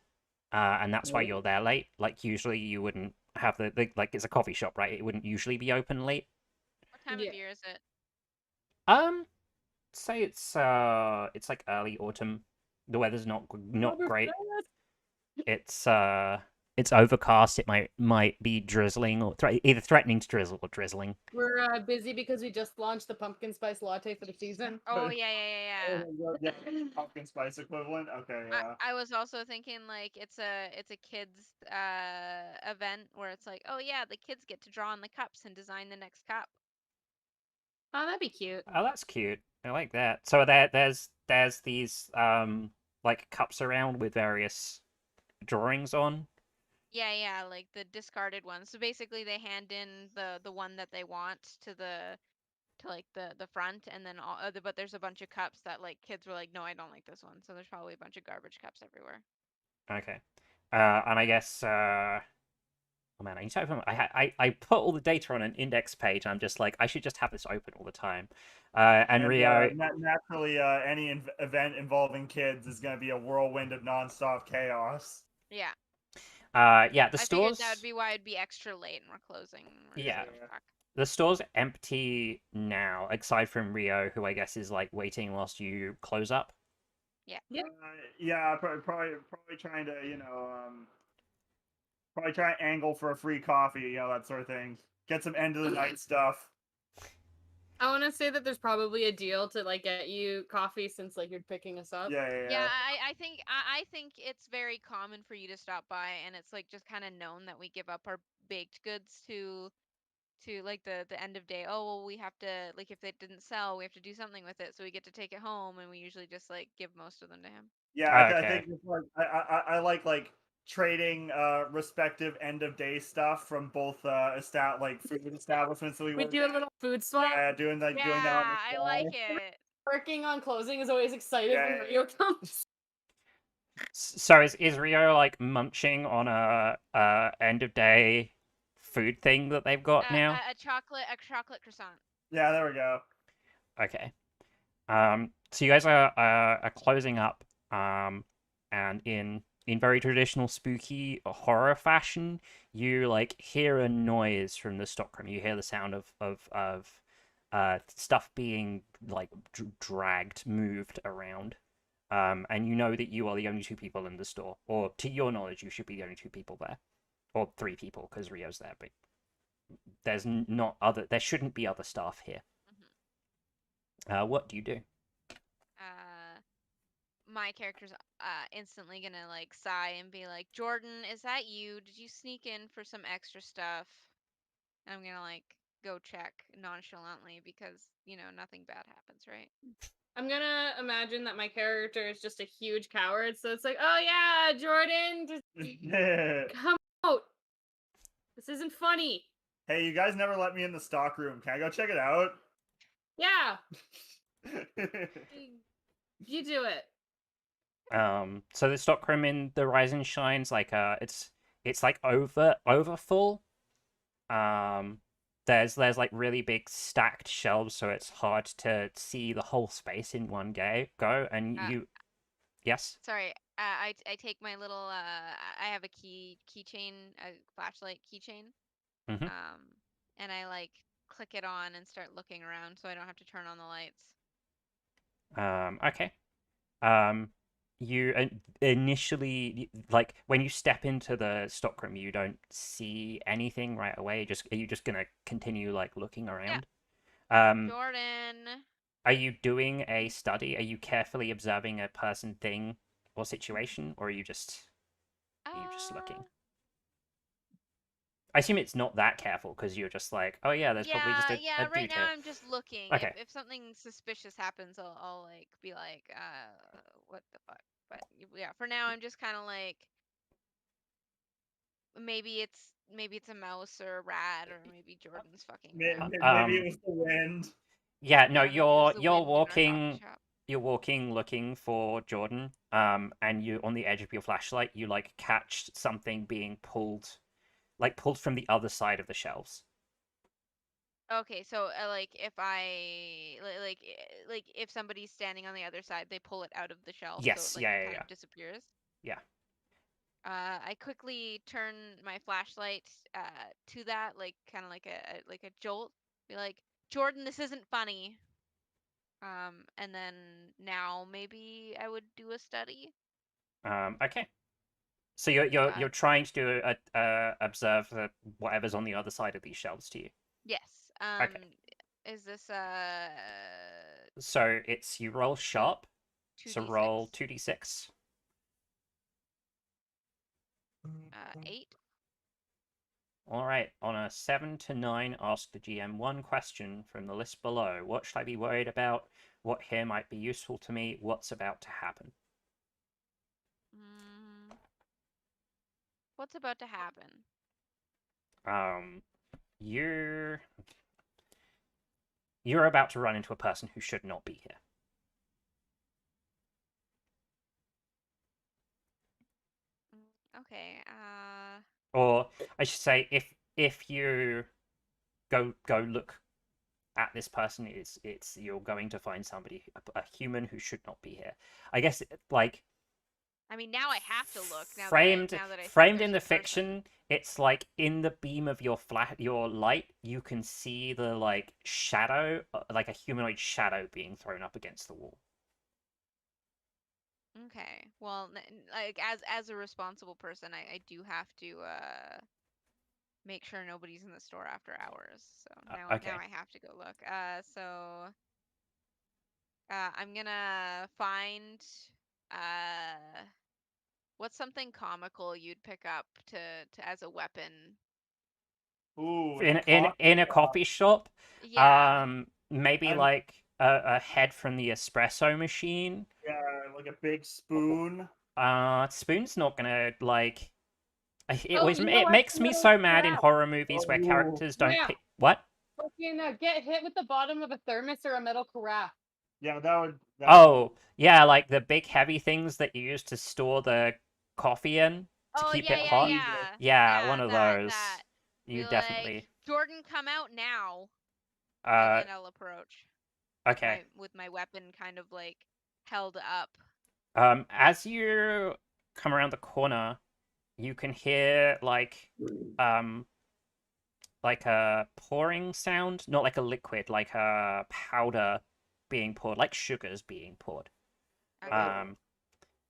and that's why you're there late. Like usually you wouldn't have the like it's a coffee shop, right? It wouldn't usually be open late. What time Yeah. of year is it? Um, say it's like early autumn. The weather's not great. It's overcast. It might be drizzling or either threatening to drizzle or drizzling. We're busy because we just launched the pumpkin spice latte for the season. Oh yeah. Yeah, pumpkin spice equivalent. Okay, yeah. I was also thinking like it's a kids event where it's like, oh yeah, the kids get to draw on the cups and design the next cup. Oh, that'd be cute. Oh, that's cute. I like that. So there's these like cups around with various drawings on. Yeah, like the discarded ones. So basically they hand in the one that they want to the to like the front, and then but there's a bunch of cups that like kids were like, no, I don't like this one. So there's probably a bunch of garbage cups everywhere. Okay. And I guess oh man, I need to open. I put all the data on an index page. I'm just like, I should just have this open all the time. And Rio, Naturally, any event involving kids is going to be a whirlwind of nonstop chaos. Yeah. yeah, the I figured that stores. would be why it'd be extra late and we're closing. And we're Yeah. just like, fuck. The store's empty now, aside from Rio, who I guess is like waiting whilst you close up. Yeah. Yeah, probably trying to, probably try and angle for a free coffee, that sort of thing. Get some end of the night stuff. I want to say that there's probably a deal to like get you coffee since like you're picking us up. Yeah, I think it's very common for you to stop by, and it's like just kind of known that we give up our baked goods to like the end of day. Oh well, we have to, like, if it didn't sell, we have to do something with it, so we get to take it home, and we usually just like give most of them to him. Yeah, I Okay. think it's like I like trading respective end of day stuff from both like food establishments that we We work do a at. little food swap. Yeah, doing that on the Yeah, I side. like it. Working on closing is always excited Yeah, when Rio comes. So is Rio like munching on a end of day food thing that they've got now? A chocolate croissant. Yeah, there we go. Okay. So you guys are closing up. And in very traditional spooky horror fashion, you like hear a noise from the stockroom. You hear the sound of stuff being like dragged, moved around. And you know that you are the only two people in the store, or to your knowledge, you should be the only two people there, or three people because Rio's there. But there's not other. There shouldn't be other staff here. What do you do? My character's instantly gonna like sigh and be like, Jordan, is that you? Did you sneak in for some extra stuff? And I'm gonna like go check nonchalantly because nothing bad happens, right? I'm gonna imagine that my character is just a huge coward, so it's like, oh yeah, Jordan, just come out. This isn't funny. Hey, you guys never let me in the stock room. Can I go check it out? Yeah, you do it. So the stockroom in the Rise and Shine's like it's like over full. There's like really big stacked shelves, so it's hard to see the whole space in one go. And you, yes. Sorry, I take my little I have a keychain, a flashlight keychain, Mhm. and I like click it on and start looking around so I don't have to turn on the lights. Okay. Um, you initially like when you step into the stockroom, you don't see anything right away. Are you just gonna continue like looking around? Jordan. Are you doing a study? Are you carefully observing a person, thing, or situation, or are you just looking? I assume it's not that careful because you're just like, oh yeah, there's probably just a Yeah. Right dude now here. I'm just looking. Okay. If something suspicious happens, I'll like be like, what the fuck? But yeah, for now I'm just kind of like, maybe it's a mouse or a rat, or maybe Jordan's fucking around. Maybe it was the wind. Yeah, no, Yeah, maybe it was the you're wind in our coffee walking shop. you're walking looking for Jordan. And you on the edge of your flashlight, you like catch something being pulled from the other side of the shelves. Okay, so like if I like if somebody's standing on the other side, they pull it out of the shelf, so Yes, it like kind yeah. of disappears. Yeah. I quickly turn my flashlight to that, like kind of like a jolt. Be like, Jordan, this isn't funny. And then now maybe I would do a study. Okay. So you're trying to do observe whatever's on the other side of these shelves to you. Yes. Okay. Is this So it's you roll sharp. So 2d6? roll 2d6. 8. All right. On a 7 to 9, ask the GM one question from the list below. What should I be worried about? What here might be useful to me? What's about to happen? What's about to happen? You're You're about to run into a person who should not be here. Okay. Or I should say, if you go look at this person, it's you're going to find somebody, a human who should not be here. I guess like I mean, now I have to look. framed Now that I think framed there's in a the person. fiction, it's like in the beam of your light, you can see the like shadow, like a humanoid shadow being thrown up against the wall. Okay. Well, like as a responsible person, I do have to make sure nobody's in the store after hours. So now Okay. I have to go look. So I'm gonna find uh what's something comical you'd pick up to as a weapon. Ooh, in a in coffee in a shop. coffee shop, Yeah. maybe I'm like a head from the espresso machine. yeah, like a big spoon. Spoon's not gonna like. Oh, you know It what? makes me so mad in Crap. horror movies where Oh, characters don't Yeah. pick what. Fucking get hit with the bottom of a thermos or a metal carafe. yeah, that would. Oh yeah, like the big heavy things that you use to store the coffee in to Oh keep yeah, it yeah, hot. Jesus. yeah. Yeah, one Yeah, of that. those. You Be like, definitely. Jordan, come out now. Uh, And I'll approach okay. with my weapon kind of like held up. As you come around the corner, you can hear um like a pouring sound, not like a liquid, like a powder being poured, like sugars being poured. Okay. Um,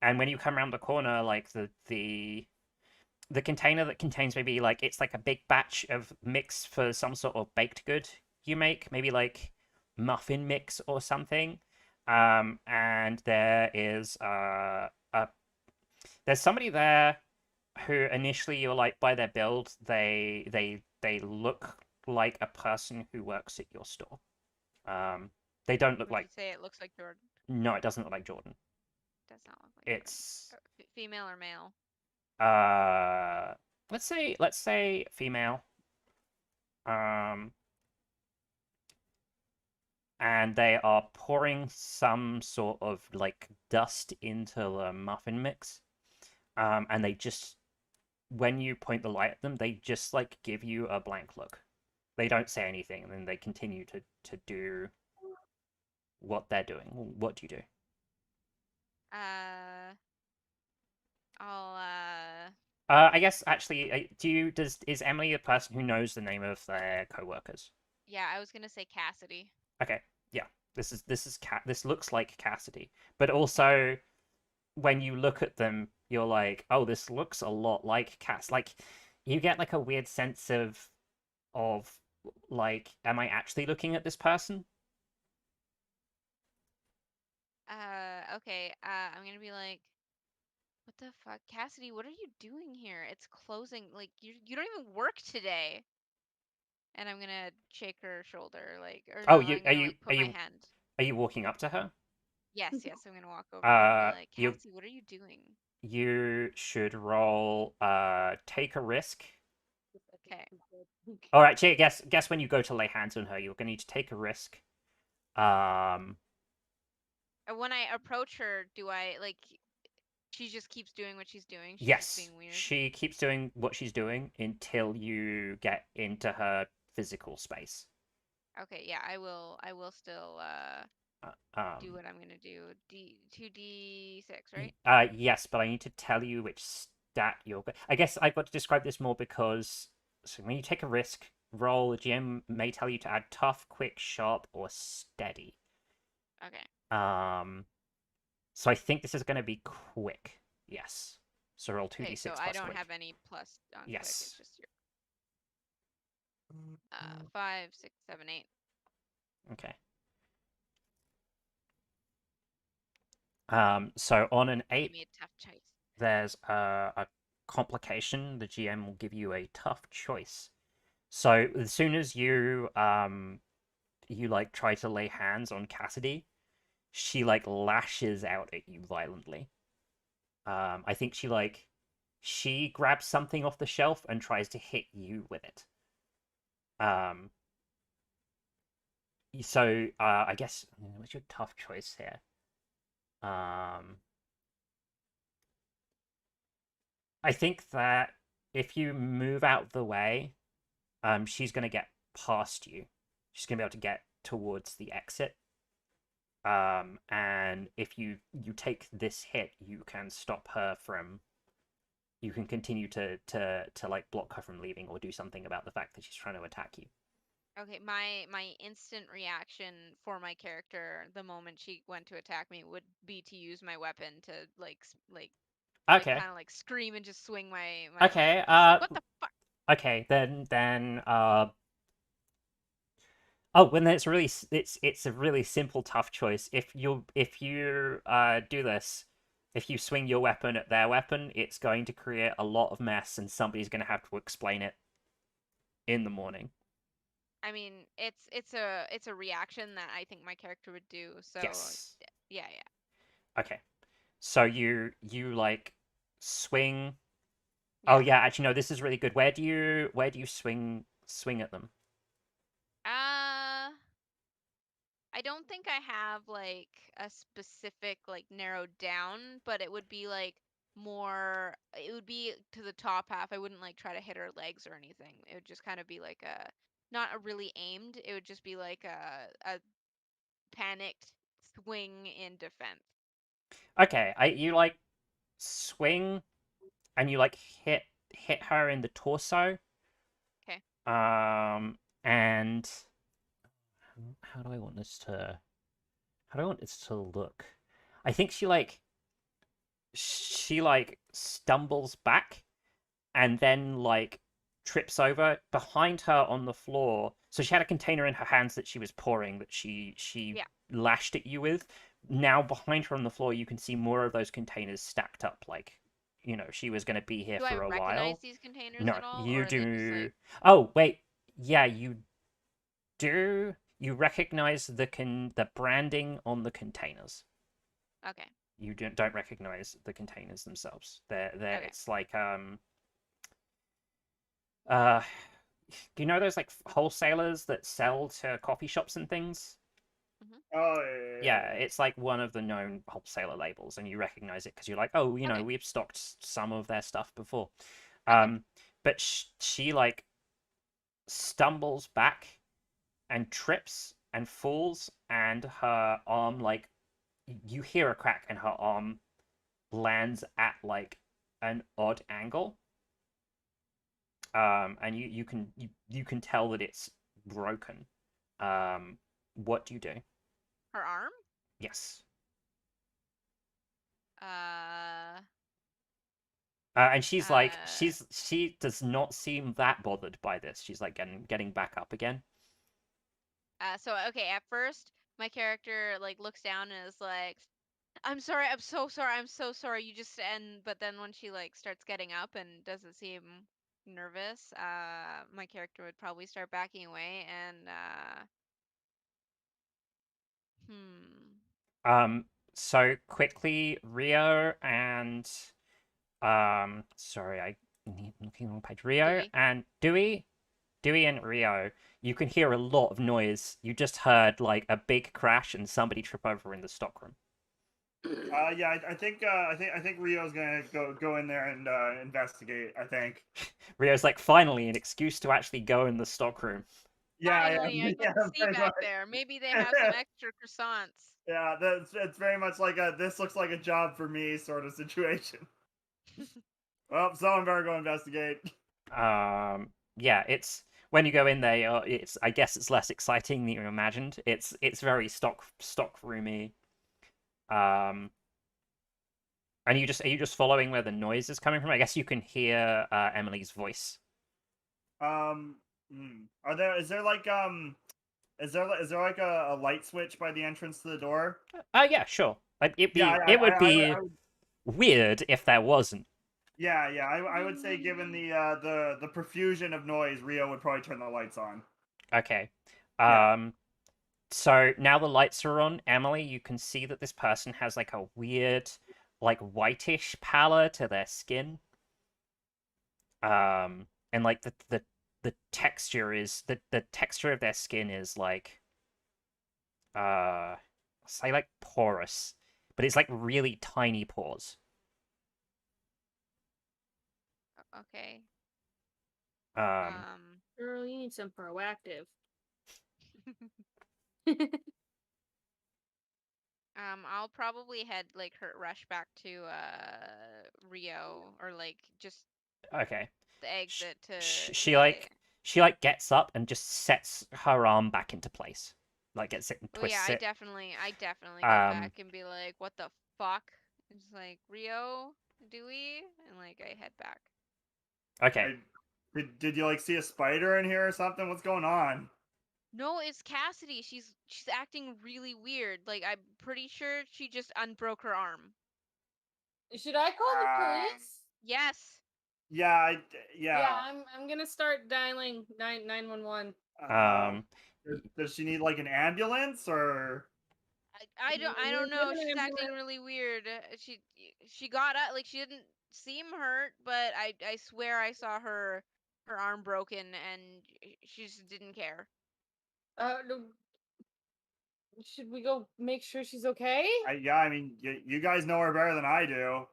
and when you come around the corner, like the container that contains maybe like it's like a big batch of mix for some sort of baked good you make, maybe like muffin mix or something. And there is a there's somebody there who initially you're like by their build they look like a person who works at your store. Um, they don't look Would you like say it looks like Jordan? no, it doesn't look like Jordan. Does not look like Jordan. It's Female or male? uh let's say female. Um, and they are pouring some sort of like dust into the muffin mix. And they just when you point the light at them, they just like give you a blank look. They don't say anything, and then they continue to do what they're doing. What do you do? Uh, I'll I guess actually, is Emily a person who knows the name of their co-workers? yeah, I was gonna say Cassidy. Okay, yeah. This looks like Cassidy, but Yeah. also when you look at them, you're like, oh, this looks a lot like Cass. Like, you get like a weird sense of like, am I actually looking at this person? Okay. I'm gonna be like, what the fuck, Cassidy? What are you doing here? It's closing. Like you don't even work today. And I'm gonna shake her shoulder, like, or Oh, no, you I'm gonna like put my hand. are you walking up to her? Yes, I'm gonna walk over and be like, You Cassie, what are you doing? you should roll take a risk. Okay. All right, guess when you go to lay hands on her, you're gonna need to take a risk. Um, And when I approach her, do I like? She just keeps doing what she's doing. She's just yes, being weird. she keeps doing what she's doing until you get into her physical space. Okay, yeah, I will. I will still do what I'm gonna do. 2d6, right? Yes, but I need to tell you which stat you're. I guess I've got to describe this more because so when you take a risk roll, the GM may tell you to add tough, quick, sharp, or steady. Okay. So I think this is going to be quick. Yes. So roll two Okay, d6 so I plus don't quick. have any plus on quick. It's Yes. just your 5, 6, 7, 8. Okay. So on an Give 8, me a tough choice. there's a complication. The GM will give you a tough choice. So as soon as you like try to lay hands on Cassidy, she like lashes out at you violently. I think she grabs something off the shelf and tries to hit you with it. Um, So I guess what's your tough choice here? I think that if you move out the way, she's gonna get past you. She's gonna be able to get towards the exit. And if you take this hit, you can stop her from. You can continue to like block her from leaving or do something about the fact that she's trying to attack you. Okay, my instant reaction for my character the moment she went to attack me would be to use my weapon to Okay. kind of like scream and just swing my Okay. weapon. Just like what the fuck? Okay. Then. Oh, when it's a really simple tough choice. If you do this, if you swing your weapon at their weapon, it's going to create a lot of mess, and somebody's going to have to explain it in the morning. I mean, it's a reaction that I think my character would do. So Yes. yeah. Okay. So you like swing. Oh Yeah. yeah, actually no, this is really good. Where do you swing at them? I don't think I have like a specific like narrowed down, but it would be like more it would be to the top half. I wouldn't like try to hit her legs or anything. It would just kind of be like a not a really aimed. It would just be like a panicked swing in defense. Okay, you like swing and you like hit her in the torso. Okay. And how do I want this to how do I want this to look? I think she stumbles back and then like trips over behind her on the floor. So she had a container in her hands that she was pouring that she Yeah. lashed at you with. Now behind her on the floor, you can see more of those containers stacked up. Like, she was going to be here Do I for a recognize while. these containers No, at all, you or are they just do. like Oh wait, yeah, you do. You recognize the branding on the containers. okay? You don't recognize the containers themselves. They're Okay. it's like uh do you know those like wholesalers that sell to coffee shops and things? Hmm. Oh Yeah, it's like one of the known wholesaler labels, and you recognize it because you're like, oh, Okay. we've stocked some of their stuff before. Okay. But she like stumbles back and trips and falls, and her arm like you hear a crack, and her arm lands at like an odd angle. And you can tell that it's broken. What do you do? Her arm? Yes. Uh. And she's like, Uh. she does not seem that bothered by this. She's like getting back up again. So okay, at first my character like looks down and is like, "I'm sorry, I'm so sorry, I'm so sorry." You just and but then when she like starts getting up and doesn't seem nervous, my character would probably start backing away and hmm. So quickly, Rio and sorry, I need looking on the page. Rio Dewey. and Dewey and Rio. You can hear a lot of noise. You just heard like a big crash and somebody trip over in the stockroom. yeah, I think Rio's gonna go in there and investigate. I think. Rio's like, finally, an excuse to actually go in the stockroom. Yeah, Finally, I get yeah, to see pretty back much. there. Maybe they have some extra croissants. Yeah, it's very much like a this looks like a job for me sort of situation. Well, someone better go investigate. Yeah, it's when you go in there, it's I guess it's less exciting than you imagined. It's very stock roomy. Um, and are you just following where the noise is coming from? I guess you can hear Emily's voice. Um, is there like a light switch by the entrance to the door? Yeah, sure. Like, Yeah, it would be weird if there wasn't. I would say given the profusion of noise, Rio would probably turn the lights on. Okay. Yeah. So now the lights are on, Emily, you can see that this person has like a weird, like whitish pallor to their skin. And like the texture is the texture of their skin is like say like porous, but it's like really tiny pores. Okay. Um, Girl, you need some proactive. I'll probably rush back to Rio, or like just okay. the exit to She because I. she like gets up and just sets her arm back into place, like gets it and Oh yeah, twists it. I definitely go Um, back and be like, what the fuck? It's like Rio, Dewey, and like I head back. okay. Did you like see a spider in here or something? What's going on? No, it's Cassidy. She's acting really weird. Like I'm pretty sure she just unbroke her arm. Should I call the police? Yes. Yeah, Yeah, yeah. I'm gonna start dialing 911. Um, Does she need like an ambulance or? I don't know. She's acting really weird. She got up like she didn't seem hurt, but I swear I saw her arm broken and she just didn't care. Should we go make sure she's okay? Yeah, I mean, you guys know her better than I do.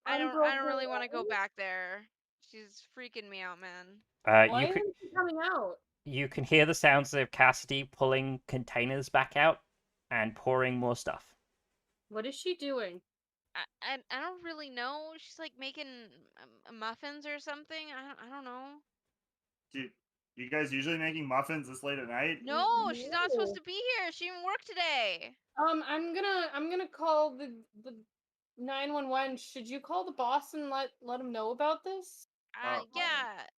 I don't really want to go back there. She's freaking me out, man. Why isn't she coming out? you can hear the sounds of Cassidy pulling containers back out and pouring more stuff. What is she doing? I don't really know. She's like making muffins or something. I don't know. Do you guys usually making muffins this late at night? No, she's not supposed to be here. She didn't work today. I'm gonna call the 911. Should you call the boss and let him know about this?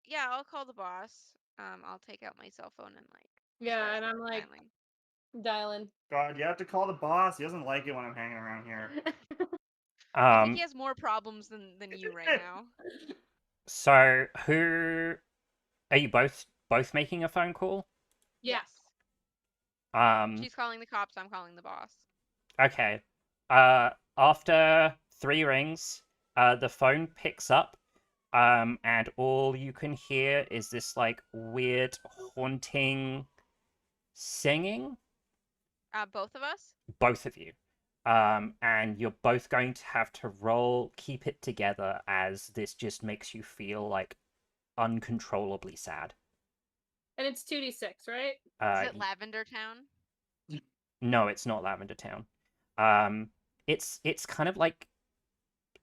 Yeah, I'll call the boss. I'll take out my cell phone and like. Yeah, start and I'm like dialing. dialing. God, you have to call the boss. He doesn't like it when I'm hanging around here. I think he Um, has more problems than you right now. so who are you both making a phone call? Yeah. Yes. Um, She's calling the cops. I'm calling the boss. okay. After 3 rings, the phone picks up, and all you can hear is this like weird haunting singing. Both of us. Both of you. And you're both going to have to roll keep it together as this just makes you feel like uncontrollably sad. And it's 2d6, right? Is it Lavender Town? No, it's not Lavender Town. It's kind of like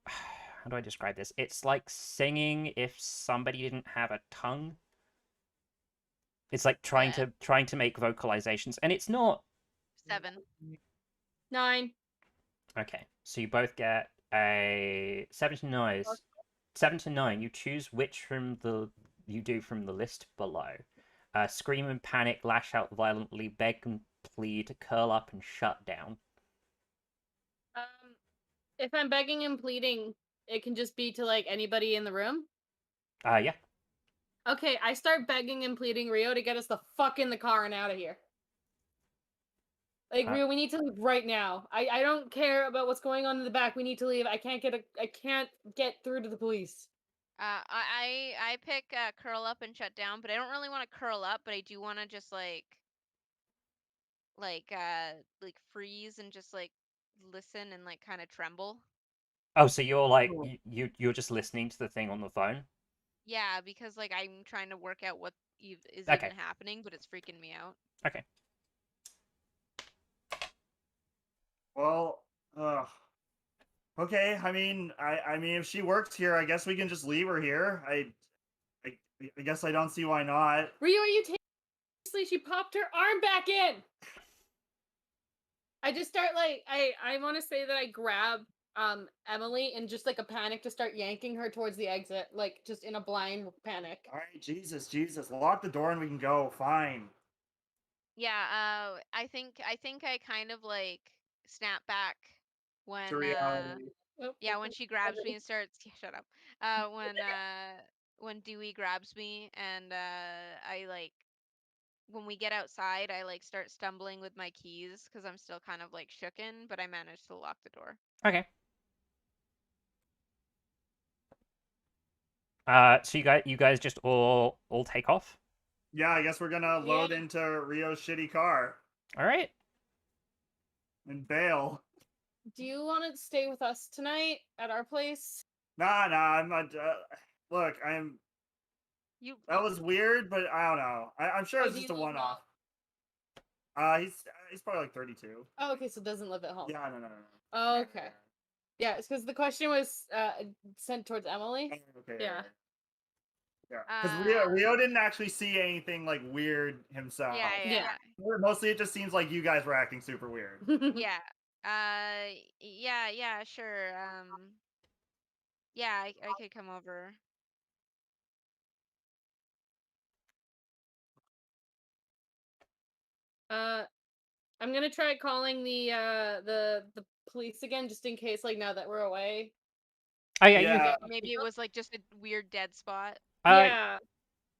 how do I describe this? It's like singing if somebody didn't have a tongue. It's like trying to make vocalizations, and it's not 7. 9. okay. So you both get a 7 to 9. 7 to 9. You choose which from the you do from the list below. Scream and panic, lash out violently, beg and plead, curl up and shut down. If I'm begging and pleading, it can just be to like anybody in the room. Yeah. Okay, I start begging and pleading Rio to get us the fuck in the car and out of here. Like Rio, we need to leave right now. I don't care about what's going on in the back. We need to leave. I can't get through to the police. I pick curl up and shut down, but I don't really want to curl up, but I do want to just like freeze and just like listen and like kind of tremble. Oh, so you're like you're just listening to the thing on the phone? Yeah, because like I'm trying to work out what is Okay. even happening, but it's freaking me out. Okay. Well, okay. I mean, if she works here, I guess we can just leave her here. I guess I don't see why not. Rio, are you taking seriously? She popped her arm back in. I just start like I want to say that I grab Emily and just like a panic to start yanking her towards the exit, like just in a blind panic. All right, Jesus, lock the door and we can go. Fine. Yeah, I think I kind of like snap back To when reality. yeah, when she grabs me and starts yeah, shut up. When Dewey grabs me and I like when we get outside, I like start stumbling with my keys because I'm still kind of like shooken, but I managed to lock the door. Okay. So you guys just all take off? Yeah, I guess we're gonna load into Rio's shitty car All right. and bail. Do you want to stay with us tonight at our place? Nah, I'm not. Look, You that was weird, but I don't know. I'm sure Oh, it's do just you a live one-off. He's probably like 32. Oh, okay, so doesn't live at home. Yeah, no. Oh, okay. Yeah, it's because the question was sent towards Emily. Okay. Yeah. Yeah, because Rio, Uh, Rio didn't actually see anything like weird himself. yeah. Mostly, it just seems like you guys were acting super weird. Yeah. Yeah, sure. Yeah, I could come over. I'm gonna try calling the police again, just in case, like now that we're away. Oh yeah, Yeah. Maybe it was like just a weird dead spot. Yeah.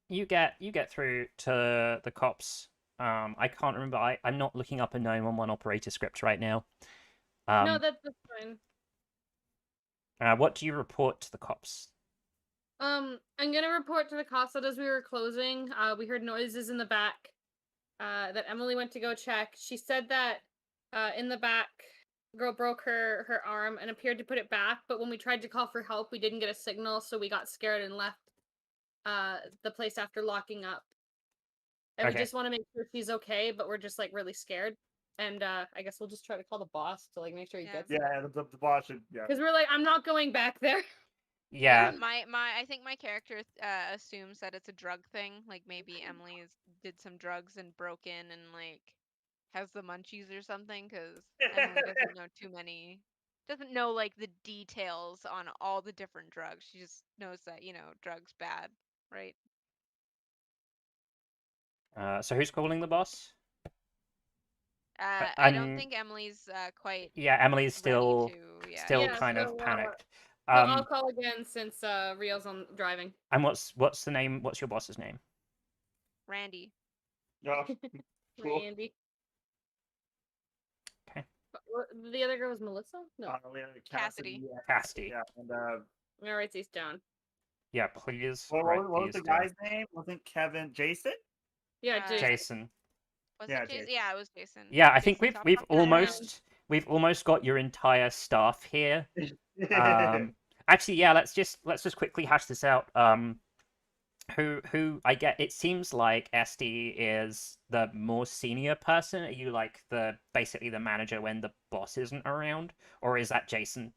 you get through to the cops. I can't remember. I'm not looking up a 911 operator script right now. No, that's fine. What do you report to the cops? I'm gonna report to the cops that as we were closing, we heard noises in the back. That Emily went to go check. She said that in the back, girl broke her arm and appeared to put it back. But when we tried to call for help, we didn't get a signal, so we got scared and left the place after locking up. And we Okay. just want to make sure she's okay, but we're just like really scared. And I guess we'll just try to call the boss to like make sure he Yeah. gets Yeah, the boss should. Yeah. because we're like, I'm not going back there. Yeah. My I think my character assumes that it's a drug thing. Like maybe Emily did some drugs and broke in and like has the munchies or something. Because Emily doesn't know doesn't know like the details on all the different drugs. She just knows that drugs bad, right? So who's calling the boss? I don't think Emily's quite Yeah, Emily's ready still to. Yeah, still Yeah, kind of so, panicked. No, I'll call again since Rio's on driving. And what's the name? What's your boss's name? Randy. Yeah. Cool. Randy. Okay. The other girl was Melissa? No. We have Cassidy. Cassidy. Yeah, and I'm gonna write these down. Yeah, please. what write was the these down. guy's name? Wasn't Kevin Jason? Yeah, Jason. Was Yeah, it Jason? Jason. Yeah, it was Jason. Yeah, I think Jason we've Topkins? we've almost got your entire staff here. Actually, yeah, let's just quickly hash this out. Who I get? It seems like SD is the more senior person. Are you like basically the manager when the boss isn't around, or is that Jason?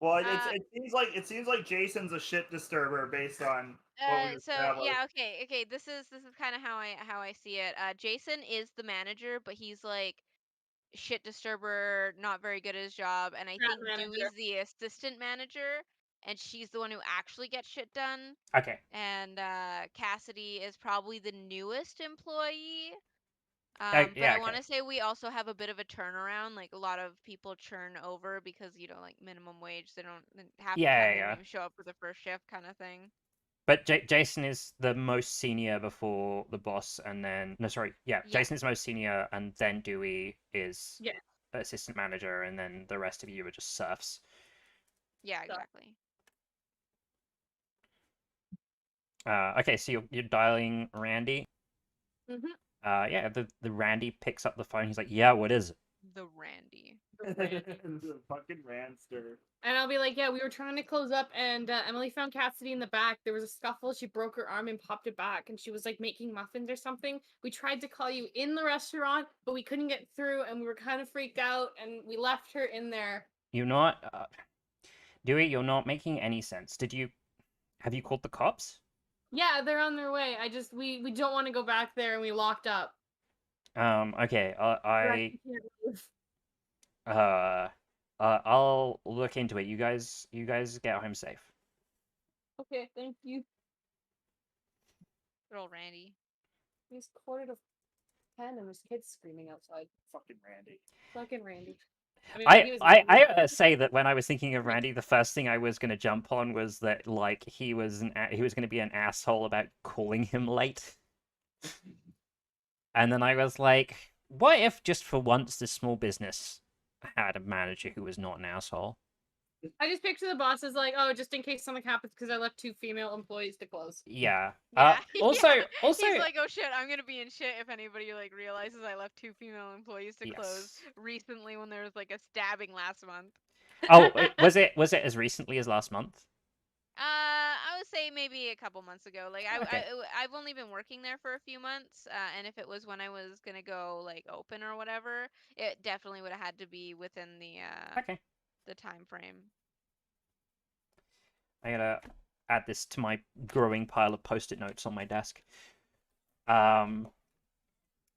Well, it seems like Jason's a shit disturber based on what we So established. yeah, okay. This is kind of how I see it. Jason is the manager, but he's like shit disturber, not very good at his job, and I Crap think manager. Dewey's the assistant manager, and she's the one who actually gets shit done. Okay. And Cassidy is probably the newest employee. Yeah, But I okay. want to say we also have a bit of a turnaround. Like a lot of people churn over because like minimum wage. They don't half the time they don't even show up for the first shift, kind of thing. But Jason is the most senior before the boss, and then Jason is most senior, and then Dewey is assistant manager, and then the rest of you are just serfs. Yeah, exactly. Okay, so you're dialing Randy. Mm-hmm. Yeah, the Randy picks up the phone. He's like, "Yeah, what is it?" The Randy. The fucking Randster. And I'll be like, yeah, we were trying to close up, and Emily found Cassidy in the back. There was a scuffle. She broke her arm and popped it back, and she was like making muffins or something. We tried to call you in the restaurant, but we couldn't get through, and we were kind of freaked out, and we left her in there. You're not, Dewey. You're not making any sense. Have you called the cops? Yeah, they're on their way. We don't want to go back there, and we locked up. Okay. I'll look into it. You guys get home safe. Okay, thank you. Good old Randy. He's 9:45, and there's kids screaming outside. Fucking Randy. Fucking Randy. I say that when I was thinking of Randy, the first thing I was going to jump on was that like he was going to be an asshole about calling him late. And then I was like, what if just for once this small business had a manager who was not an asshole? I just picture the boss as like, oh, just in case something happens because I left 2 female employees to close. Yeah. Yeah. Also, yeah. also, He's like, oh shit, I'm gonna be in shit if anybody like realizes I left 2 female employees to close yes. recently when there was like a stabbing last month. Oh, was it as recently as last month? I would say maybe a couple months ago. Like Okay. I've only been working there for a few months, and if it was when I was gonna go like open or whatever, it definitely would have had to be within Okay. the time frame. I gotta add this to my growing pile of post-it notes on my desk. Um.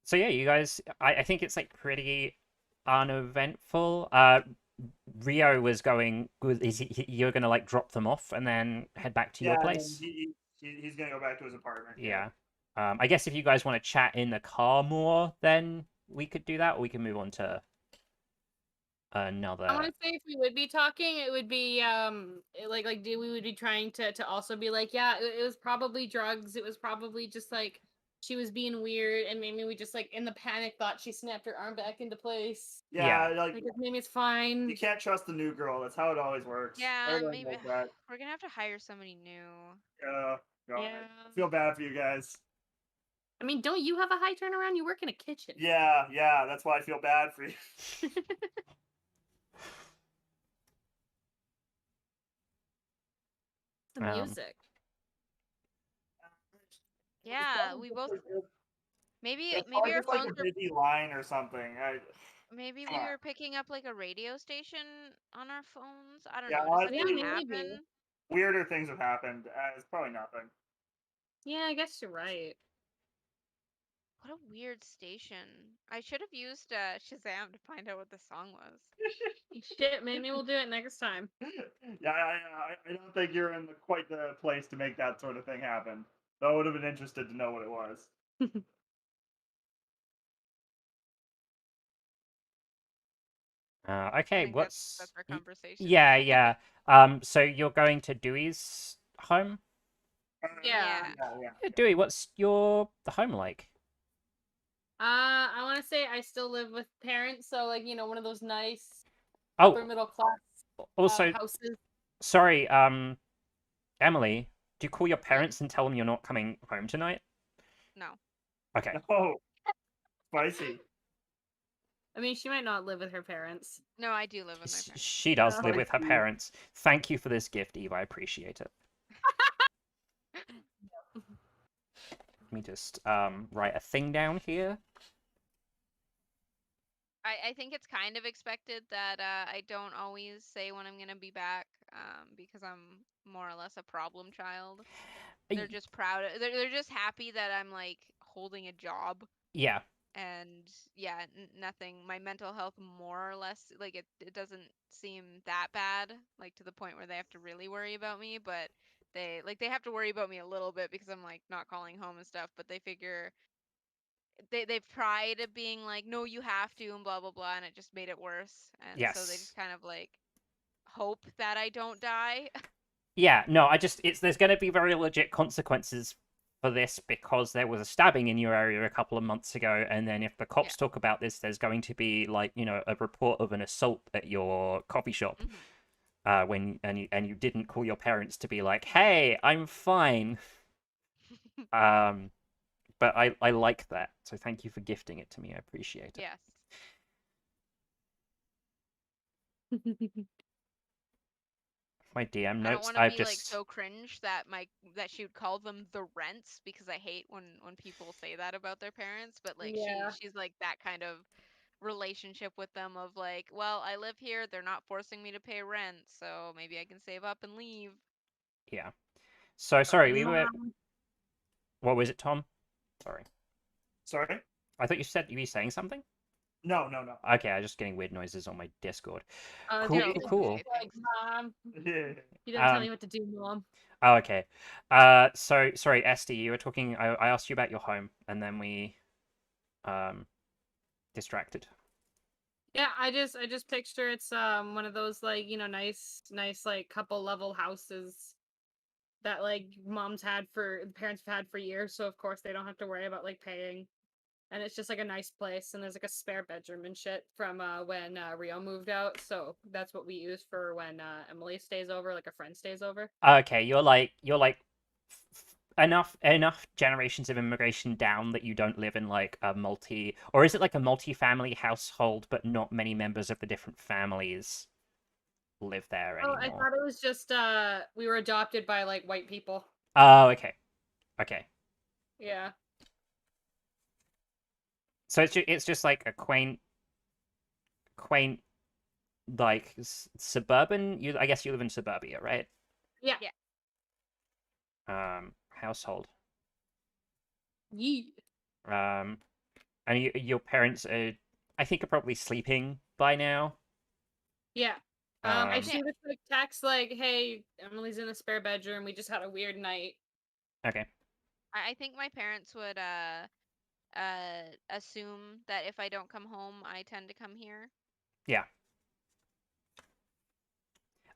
So yeah, you guys, I think it's like pretty uneventful. Rio was going. You're gonna like drop them off and then head back to your Yeah, and then place? he's gonna go back to his apartment. Yeah. I guess if you guys want to chat in the car more, then we could do that, or we can move on to I want another. to say if we would be talking, it would be like we would be trying to also be like, yeah, it was probably drugs. It was probably just like she was being weird, and maybe we just like in the panic thought she snapped her arm back into place. Yeah, Yeah. like Like maybe it's fine. you can't trust the new girl. That's how it always works. Yeah, Everyone maybe knows that. we're gonna have to hire somebody new. God, Yeah. I feel bad for you guys. I mean, don't you have a high turnaround? You work in a kitchen. Yeah, that's why I feel bad for you. The music. Yeah, we both maybe It's maybe probably our just like phones a were busy line or something. maybe Come we on. were picking up like a radio station on our phones. I don't Yeah, know. Does that Yeah, even maybe. happen? weirder things have happened. It's probably nothing. Yeah, I guess you're right. What a weird station. I should have used Shazam to find out what the song was. Shit, maybe we'll do it next time. Yeah, I don't think you're in quite the place to make that sort of thing happen. Though I would have been interested to know what it was. I Okay, think that's our conversation. yeah. So you're going to Dewey's home? Yeah. Yeah. Yeah, Dewey, what's your the home like? I want to say I still live with parents, so like one of those nice upper Oh, middle class also, houses. sorry, Emily, do you call your Hmm? parents and tell them you're not coming home tonight? No. Okay. Oh, spicy. I mean, she might not live with her parents. No, I do live with my parents. She does live with her Spicy. parents. Thank you for this gift, Eve. I appreciate it. Let me just write a thing down here. I think it's kind of expected that I don't always say when I'm gonna be back, because I'm more or less a problem child. They're just proud. They're just happy that I'm like holding a job, Yeah. and yeah, nothing. My mental health more or less like it doesn't seem that bad, like to the point where they have to really worry about me, but they have to worry about me a little bit because I'm like not calling home and stuff, but they figure they've tried being like, no, you have to, and blah blah blah, and it just made it worse. And so they Yes. just kind of like hope that I don't die. Yeah. No, it's there's going to be very legit consequences for this because there was a stabbing in your area a couple of months ago, and then if the Yeah. cops talk about this, there's going to be like a report of an assault at your coffee shop. Mhm. When you didn't call your parents to be like, hey, I'm fine. Um, but I like that, so thank you for gifting it to me. I appreciate it. Yes. My DM I don't notes, want to I've be like just so cringe that that she would call them the rents, because I hate when people say that about their parents, but like Yeah. she's like that kind of relationship with them of like, well, I live here, they're not forcing me to pay rent, so maybe I can save up and leave. yeah. So sorry, we were. Mom. What was it, Tom? Sorry, Sorry? I thought you said you were saying something. No. Okay, I was just getting weird noises on my Discord. Cool, No, cool. thanks. Mom. Yeah. You don't tell me what to do, Mom. Oh, okay. So sorry, Esty, you were talking. I asked you about your home, and then we distracted. Yeah, I just picture it's one of those like nice like couple level houses that like parents have had for years, so of course they don't have to worry about like paying. and it's just like a nice place, and there's like a spare bedroom and shit from when Rio moved out. So that's what we use for when Emily stays over, like a friend stays over. Okay, you're like enough generations of immigration down that you don't live in like a multi, or is it like a multi-family household but not many members of the different families live there Oh, I anymore? thought it was just we were adopted by like white people. Oh, okay. Okay. Yeah. So it's just like a quaint like suburban. You I guess you live in suburbia, right? Yeah. Yeah. Household. Yee. And your parents are, I think, are probably sleeping by now. Yeah. I Um, Yeah. shoot a quick text like, "Hey, Emily's in the spare bedroom. We just had a weird night." okay. I think my parents would assume that if I don't come home, I tend to come here. Yeah.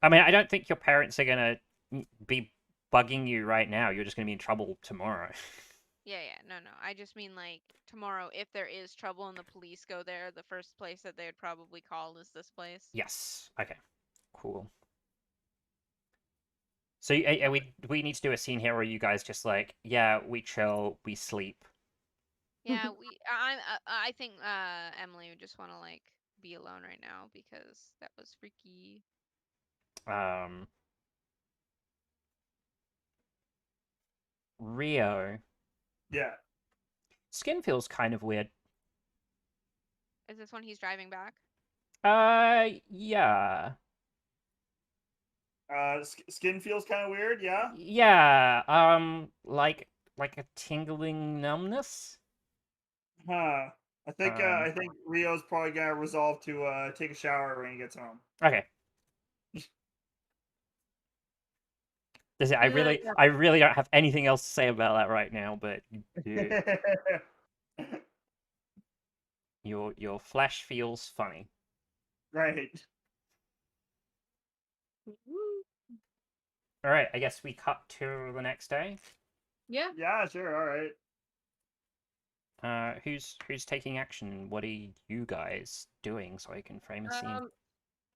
I mean, I don't think your parents are gonna be bugging you right now. You're just gonna be in trouble tomorrow. Yeah, no. I just mean like tomorrow, if there is trouble and the police go there, the first place that they would probably call is this place. Yes. Okay. Cool. So we need to do a scene here where you guys just like, yeah, we chill, we sleep. Yeah, I think Emily would just want to like be alone right now because that was freaky. Um, Rio. Yeah. Skin feels kind of weird. Is this when he's driving back? Yeah. Skin feels kind of weird. Yeah. Yeah. Like a tingling numbness. Huh. Um, I think Rio's probably gonna resolve to take a shower when he gets home. okay. Yeah. I really don't have anything else to say about that right now, but your flesh feels funny. Right. Woo. All right, I guess we cut to the next day. Yeah. Yeah. Sure. All right. Who's taking action? What are you guys doing so I can frame a scene?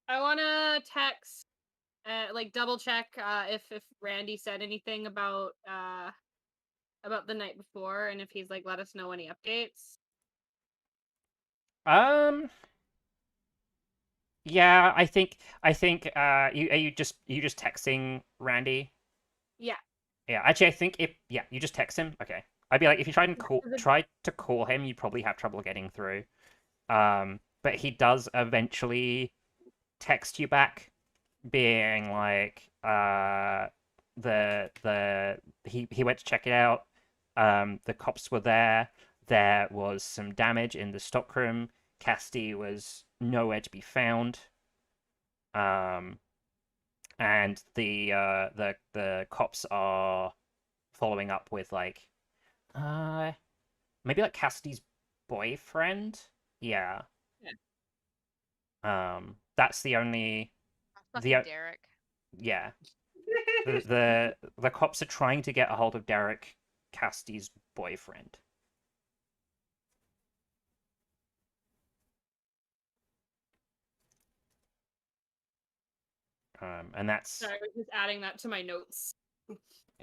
I want to text, like double check if Randy said anything about the night before, and if he's like let us know any updates. Yeah, I think you are you just texting Randy? Yeah. Yeah, actually I think if yeah, you just text him. Okay. I'd be like if you Yeah, try to call him, you'd probably have trouble getting through. But he does eventually text you back being like he went to check it out. The cops were there. There was some damage in the stockroom. Cassidy was nowhere to be found. Um, and the cops are following up with like maybe like Cassidy's boyfriend. Yeah. That's the only Fucking the Derek. yeah. The cops are trying to get a hold of Derek, Cassidy's boyfriend. And that's sorry, I was just adding that to my notes.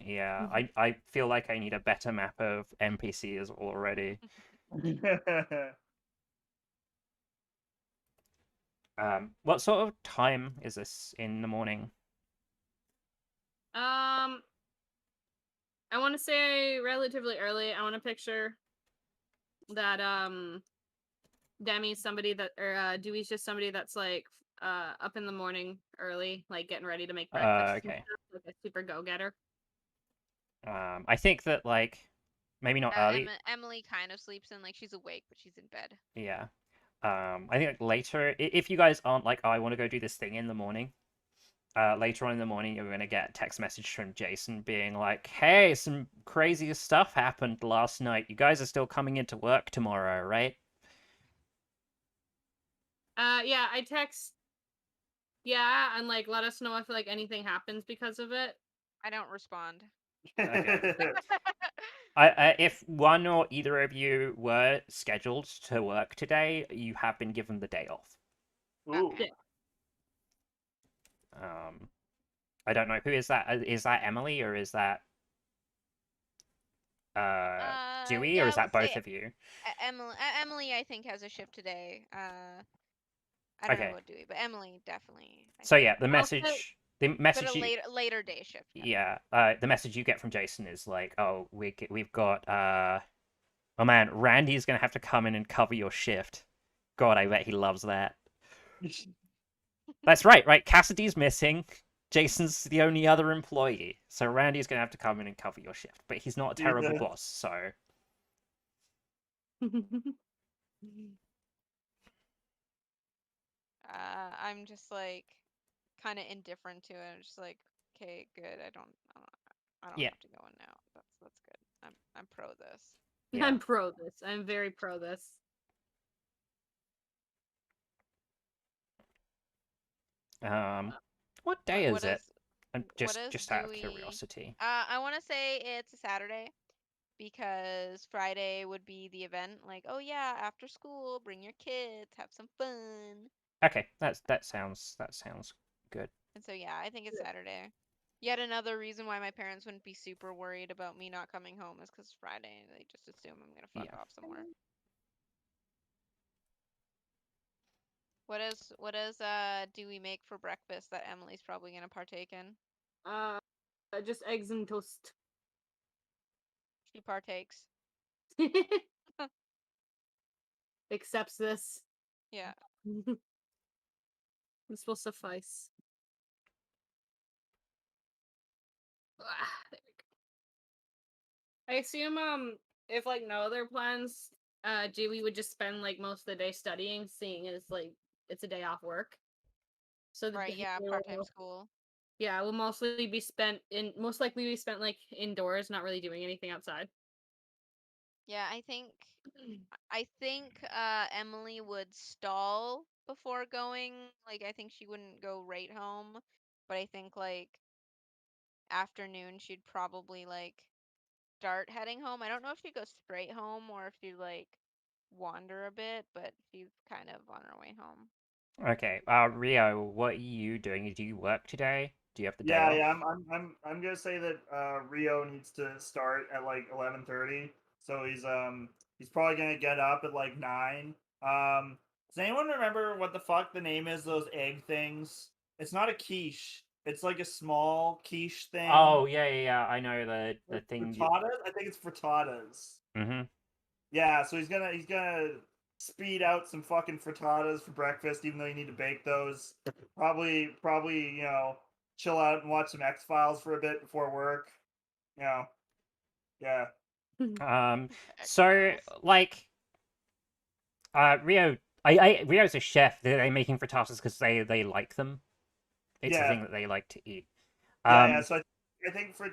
yeah. I feel like I need a better map of NPCs already. What sort of time is this in the morning? I want to say relatively early. I want to picture that Demi's somebody that or Dewey's just somebody that's like up in the morning early, like getting ready to make breakfast and Okay. stuff, like a super go-getter. I think that like maybe not early. Emily kind of sleeps in, like she's awake, but she's in bed. Yeah. I think like later, if you guys aren't like, oh, I want to go do this thing in the morning. Later on in the morning, you're gonna get a text message from Jason being like, "Hey, some crazy stuff happened last night. You guys are still coming into work tomorrow, right?" Yeah, I text. Yeah, and like let us know if like anything happens because of it. I don't respond. Okay. If one or either of you were scheduled to work today, you have been given the day off. Ooh. Okay. I don't know who is that. Is that Emily or is that Dewey or Yeah, is I that would say both of you? Emily. Emily, I think, has a shift today. I don't know Okay. about Dewey, but Emily definitely, I So think. yeah, the I'll say But a message you later day shift. yeah, the message you get from Jason is like, "Oh, we've got oh man, Randy's gonna have to come in and cover your shift." God, I bet he loves that. That's right, right? Cassidy's missing. Jason's the only other employee, so Randy's gonna have to come in and cover your shift. But he's not a terrible Jesus. boss, so I'm just like kind of indifferent to it. I'm just like, okay, good. I don't yeah, have to go in now. That's good. I'm pro this. yeah. I'm pro this. I'm very pro this. What day is What it? is I'm what is just out of Dewey? curiosity. I want to say it's a Saturday because Friday would be the event. Like, oh yeah, after school, bring your kids, have some fun. Okay, that sounds good. And so yeah, I think it's Saturday. Yet another reason why my parents wouldn't be super worried about me not coming home is because Friday they just assume I'm gonna fuck Yeah. off somewhere. What does do we make for breakfast that Emily's probably gonna partake in? Uh, just eggs and toast. She partakes. Accepts this. Yeah. This will suffice. There we go. I assume if like no other plans, Dewey would just spend like most of the day studying, seeing as like it's a day off work. So the Right, day yeah, part-time will, school. yeah, will mostly be spent in most likely be spent like indoors, not really doing anything outside. Yeah, I think Emily would stall before going. Like I think she wouldn't go right home, but I think like afternoon she'd probably like start heading home. I don't know if she'd go straight home or if she'd like wander a bit, but she's kind of on her way home. Okay. Rio, what are you doing? Do you work today? Do you have the day Yeah, off? yeah. I'm gonna say that Rio needs to start at like 11:30. So he's probably gonna get up at like 9. Does anyone remember what the fuck the name is? Those egg things? It's not a quiche. It's like a small quiche thing. Oh yeah. I know the thing you. Frittatas? I think it's frittatas. Mm-hmm. Yeah, so he's gonna speed out some fucking frittatas for breakfast, even though you need to bake those. Probably chill out and watch some X Files for a bit before work. You know, yeah, So X-Files. like Rio, Rio's a chef. They're making frittatas because they like them. It's a yeah, thing that they like to eat. yeah. Um, So I think for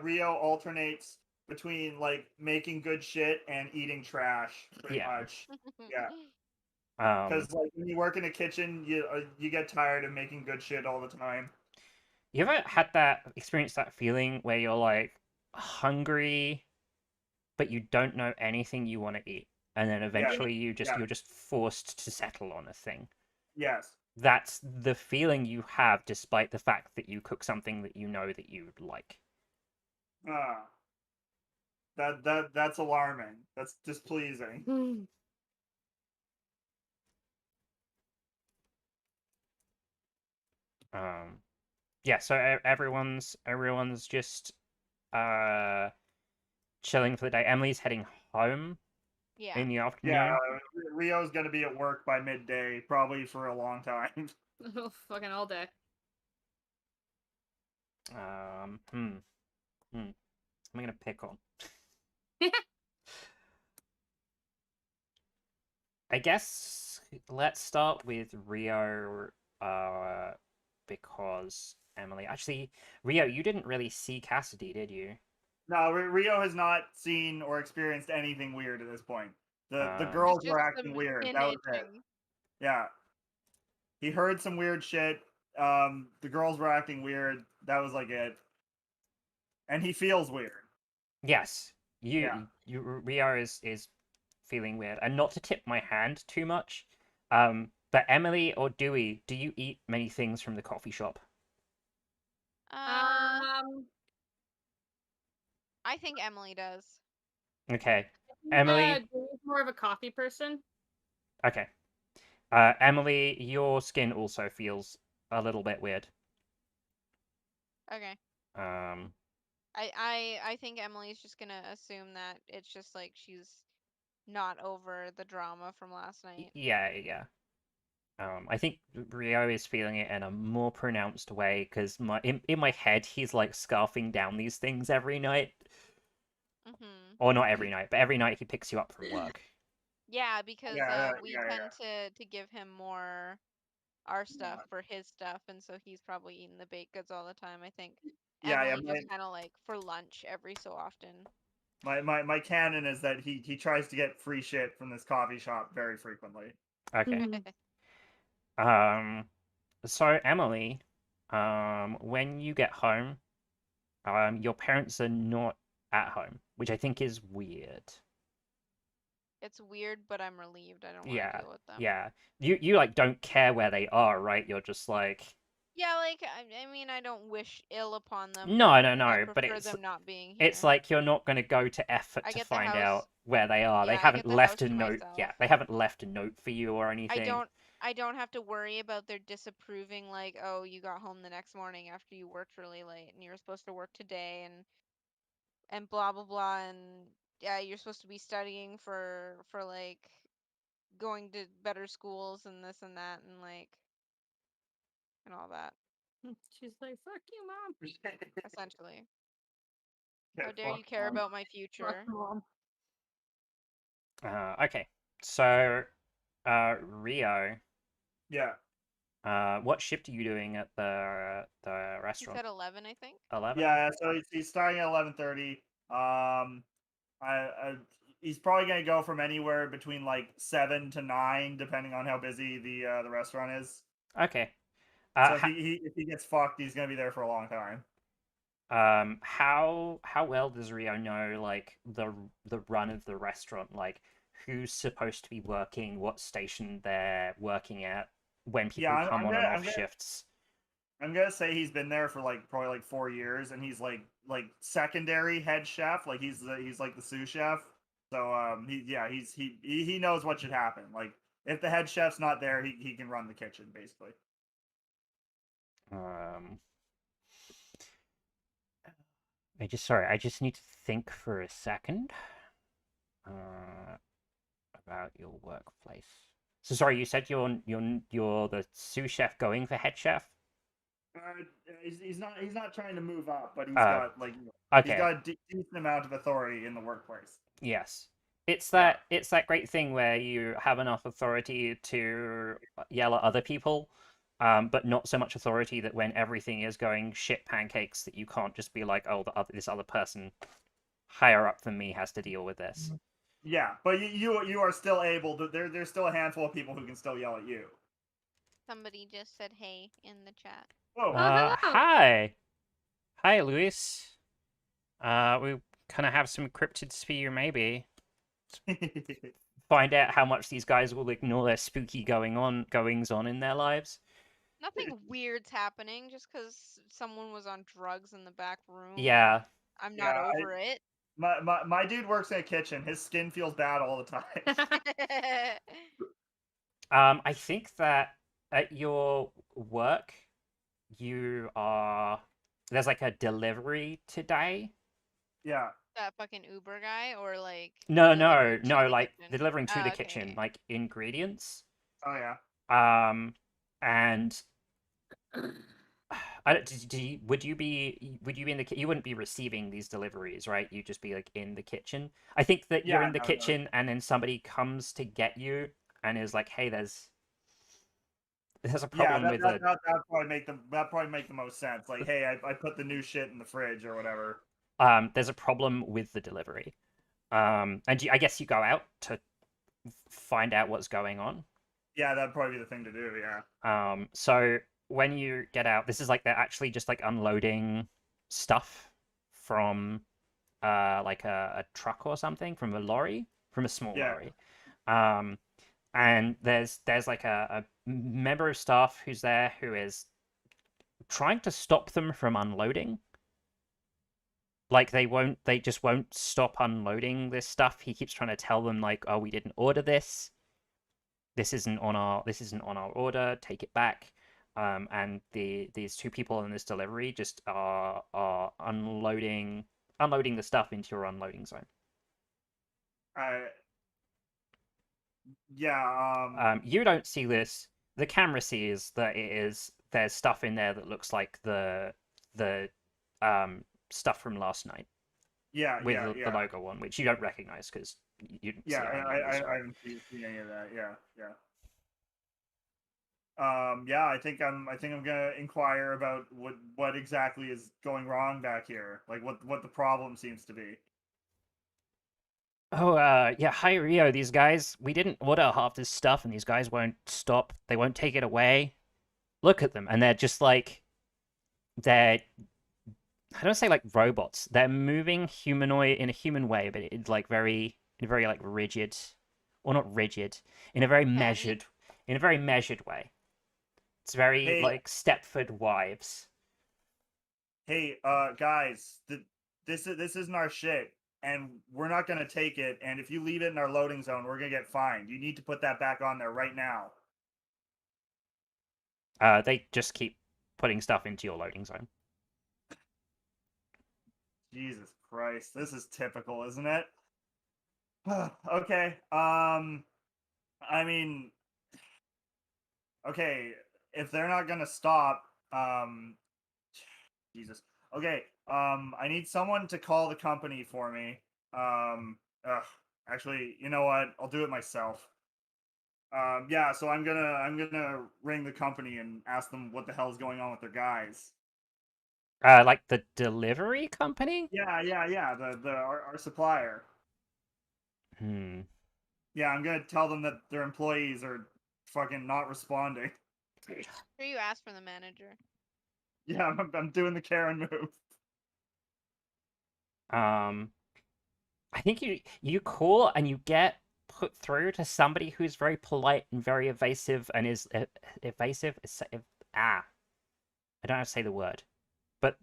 Rio alternates between like making good shit and eating trash, pretty yeah. much. Yeah, Um, because like when you work in a kitchen, you get tired of making good shit all the time. you ever had that experience, that feeling where you're like hungry, but you don't know anything you want to eat, and then Yeah, eventually yeah, you're just forced to settle on a thing. yes. That's the feeling you have, despite the fact that you cook something that you know that you would like. Ah. That's alarming. That's displeasing. Um, yeah. So everyone's just uh chilling for the day. Emily's heading home Yeah. in the Yeah, afternoon. Rio's gonna be at work by midday, probably for a long time. Oh, fucking all day. Um, hmm, hmm. I'm gonna pick on. I guess let's start with Rio, uh, because Emily. Actually, Rio, you didn't really see Cassidy, did you? No, Rio has not seen or experienced anything weird at this point. The Um, girls were Just acting some weird. chin That was it. itching. Yeah, he heard some weird shit. The girls were acting weird. That was like it. And he feels weird. yes. Yeah. Rio is feeling weird, and not to tip my hand too much, but Emily or Dewey, do you eat many things from the coffee shop? Um, I think Emily does. Okay, I think, Emily. Dewey's more of a coffee person. Okay, Emily, your skin also feels a little bit weird. Okay. Um, I think Emily's just gonna assume that it's just like she's not over the drama from last night. yeah, yeah. I think Rio is feeling it in a more pronounced way because in my head he's like scarfing down these things every night, Mhm. or not every night, but every night he picks you up from work. Yeah, because Yeah. we Yeah. tend to give him more our stuff for his stuff, and so he's probably eating the baked goods all the time. I think Yeah. Yeah. Emily just kind of like for lunch every so often. My canon is that he tries to get free shit from this coffee shop very frequently. Okay. Mhm. Um. So Emily, when you get home, your parents are not at home, which I think is weird. It's weird, but I'm relieved. I don't want to Yeah, deal with them. yeah. You like don't care where they are, right? You're just like, Yeah, like I mean, I don't wish ill upon them, but no, no, I no. But prefer them not being it's here. like you're not going to go to effort I to get the find house. out where they are. They Yeah, I haven't get the left house a to note. Yeah, myself. they haven't left a note for you or I anything. don't I don't have to worry about their disapproving like, "Oh, you got home the next morning after you worked really late and you were supposed to work today and blah blah blah and yeah, you're supposed to be studying for like going to better schools and this and that and like and all that, She's like, "Fuck you, mom." essentially. How Get dare you fucked, care Mom. about my Fuck future? mom. Okay. So, Rio, Yeah. what shift are you doing at the He restaurant? said 11, I think. 11? Yeah. So he's starting at 11:30. He's probably gonna go from anywhere between like 7 to 9, depending on how busy the restaurant is. Okay. So How if he gets fucked, he's gonna be there for a long time. how well does Rio know like the run of the restaurant, like who's supposed to be working, what station they're working at, when Yeah, people come I'm on gonna and off shifts? I'm gonna say he's been there for like probably like 4 years, and he's like secondary head chef. Like he's like the sous chef. So he knows what should happen. Like if the head chef's not there, he can run the kitchen basically. Um, I just need to think for a second. About your workplace. So sorry, you said you're the sous chef going for head chef. He's not trying to move up, but he's Uh, got like he's okay. got a decent amount of authority in the workplace. Yes. Yeah. It's that great thing where you have enough authority to yell at other people, but not so much authority that when everything is going shit pancakes that you can't just be like, oh, this other person higher up than me has to deal with this. Yeah, but you are still able to. There's still a handful of people who can still yell at you. Somebody just said hey in the chat. Whoa. Oh, hello. Hi, hi, Luis. We kind of have some cryptids for you, maybe. Find out how much these guys will ignore their spooky goings on in their lives. Nothing weird's happening just because someone was on drugs in the back room. Yeah. I'm not Yeah, over it. my dude works in a kitchen. His skin feels bad all the time. I think that at your work, you are there's like a delivery today. Yeah. That fucking Uber guy or like No, delivery no, to no, the like kitchen. delivering to the Oh, kitchen, okay. like ingredients. Oh yeah. And I don't, would you be in you wouldn't be receiving these deliveries, right? You'd just be like in the kitchen. I think that you're Yeah. in the No. No. kitchen and then somebody comes to get you and is like, hey, there's a Yeah. problem with the That probably make the most sense. Like, hey, I put the new shit in the fridge or whatever. there's a problem with the delivery. And I guess you go out to find out what's going on. Yeah, that'd probably be the thing to do. Yeah. So when you get out, this is like they're actually just like unloading stuff from like a truck or something from a lorry, from a small Yeah. lorry. And there's like a member of staff who's there who is trying to stop them from unloading. Like they just won't stop unloading this stuff. He keeps trying to tell them like, oh, we didn't order this. This isn't on our order. Take it back. And these two people in this delivery just are unloading the stuff into your unloading zone. Yeah. You don't see this. The camera sees that there's stuff in there that looks like the stuff from last night Yeah. with Yeah. the logo on, which you don't recognize because you didn't Yeah. see it on I the news, right? haven't seen any of that. Yeah. Yeah. Yeah, I think I'm gonna inquire about what exactly is going wrong back here. Like what the problem seems to be. Oh, yeah, hi Rio, these guys, we didn't order half this stuff and these guys won't stop. They won't take it away. Look at them. And they're just like, they're, I don't say like robots. They're moving humanoid in a human way, but it's like in a very like rigid, or not rigid, in a very Patty. measured way. It's very Hey, like Stepford Wives. guys, this isn't our shit, and we're not gonna take it. And if you leave it in our loading zone, we're gonna get fined. You need to put that back on there right now. They just keep putting stuff into your loading zone. Jesus Christ, this is typical, isn't it? Okay. I mean, okay, if they're not gonna stop, Jesus. Okay. I need someone to call the company for me. Ugh, actually, you know what? I'll do it myself. Yeah. So I'm gonna ring the company and ask them what the hell's going on with their guys. Like the delivery company? Yeah. Our supplier. Hmm. Yeah, I'm gonna tell them that their employees are fucking not responding. Sure, you asked for the manager. Yeah, I'm doing the Karen move. Um, I think you call and you get put through to somebody who's very polite and very evasive and is evasive. I don't know how to say the word, but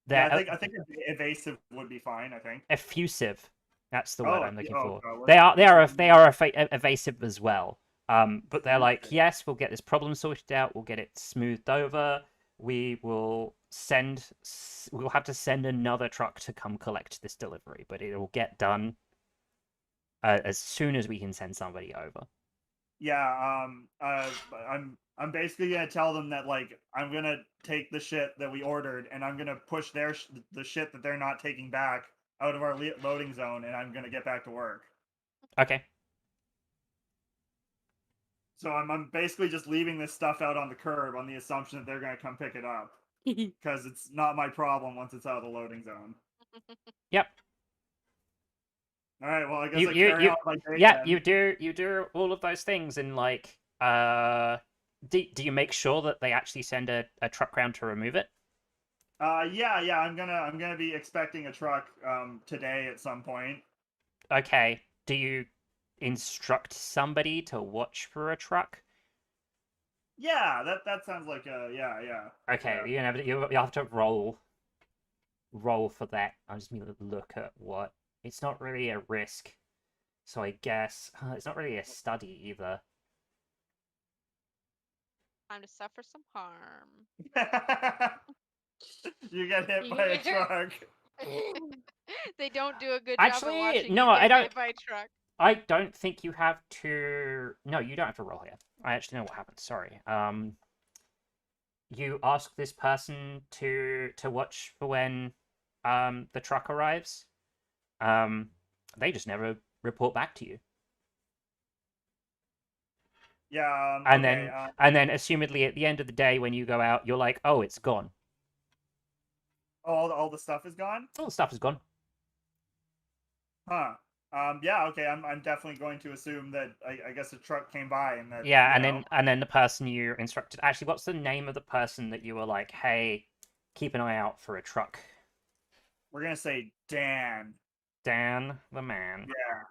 Yeah, they're I think evasive would be fine. I think. effusive. That's the word I'm looking Oh for. God, They are evasive as well. But they're like, Okay. yes, we'll get this problem sorted out. We'll get it smoothed over. We'll have to send another truck to come collect this delivery, but it will get done as soon as we can send somebody over. Yeah. I'm basically gonna tell them that like I'm gonna take the shit that we ordered and I'm gonna push the shit that they're not taking back out of our loading zone and I'm gonna get back to work. Okay. So I'm basically just leaving this stuff out on the curb on the assumption that they're gonna come pick it up because it's not my problem once it's out of the loading zone. Yep. All right. Well, I guess You I you carry you on my day yeah, then. you do all of those things and like do you make sure that they actually send a truck round to remove it? Yeah. I'm gonna be expecting a truck today at some point. Okay. Do you instruct somebody to watch for a truck? Yeah, that sounds like a yeah. Okay, you have to roll for that. I just need to look at what. It's not really a risk, so I guess it's not really a study either. Time to suffer some harm. You get hit by a truck. They don't do a good job at Actually, watching no, you I get don't. hit by a truck. I don't think you have to. No, you don't have to roll here. I actually know what happened. Sorry. You ask this person to watch for when the truck arrives. They just never report back to you. Yeah. And Okay. then assumedly at the end of the day when you go out, you're like, oh, it's gone. All the stuff is gone. All the stuff is gone. Huh. Yeah. Okay. I'm definitely going to assume that I guess a truck came by and that. Yeah, You know, and then the person you instructed. Actually, what's the name of the person that you were like, hey, keep an eye out for a truck? We're gonna say Dan. Dan the man. Yeah.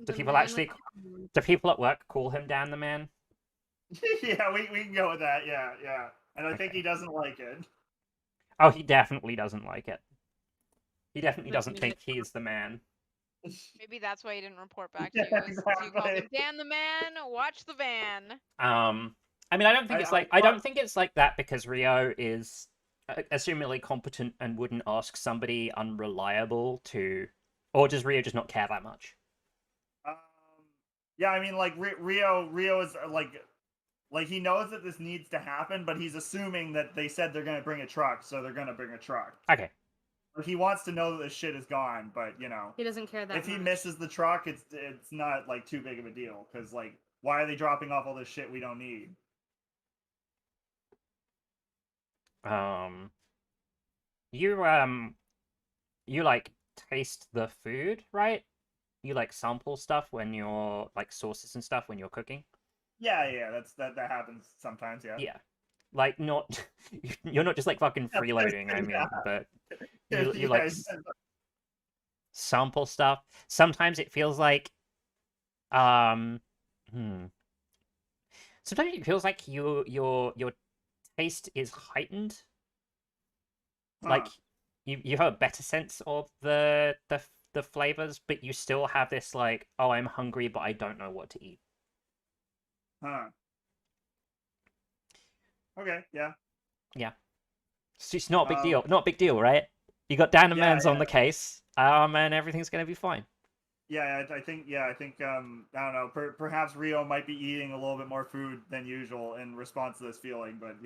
Do The people man actually? with- Do people at work call him Dan the man? Yeah, we can go with that. Yeah, yeah. And I think Okay. he doesn't like it. Oh, he definitely doesn't like it. He definitely Makes doesn't me think he's the man. Maybe that's why he didn't report back to Yeah, you. Is you called him exactly. Dan the man, watch the van. I mean, I don't think I, it's I like I thought, don't think it's like that because Rio is assumingly competent and wouldn't ask somebody unreliable to, or does Rio just not care that much? um, yeah, I mean, like Rio is like he knows that this needs to happen, but he's assuming that they said they're gonna bring a truck, so they're gonna bring a truck. Okay. Like, he wants to know that this shit is gone, but He doesn't care that if he much. misses the truck, it's not like too big of a deal because like why are they dropping off all this shit we don't need? Um, you like taste the food, right? You like sample stuff when you're like sauces and stuff when you're cooking. Yeah, yeah, that happens sometimes. Yeah, Yeah, like not you're not just like fucking freeloading. I mean, but you yeah, like sample stuff. Sometimes it feels like um, hmm. Sometimes it feels like your taste is heightened. Like huh, you have a better sense of the flavors, but you still have this like, oh, I'm hungry, but I don't know what to eat. huh. Okay, yeah, Yeah, it's not a big um, deal. Not a big deal, right? You got Dan and yeah, Mans on the case, and everything's gonna be fine. yeah. I think I don't know. Perhaps Rio might be eating a little bit more food than usual in response to this feeling, but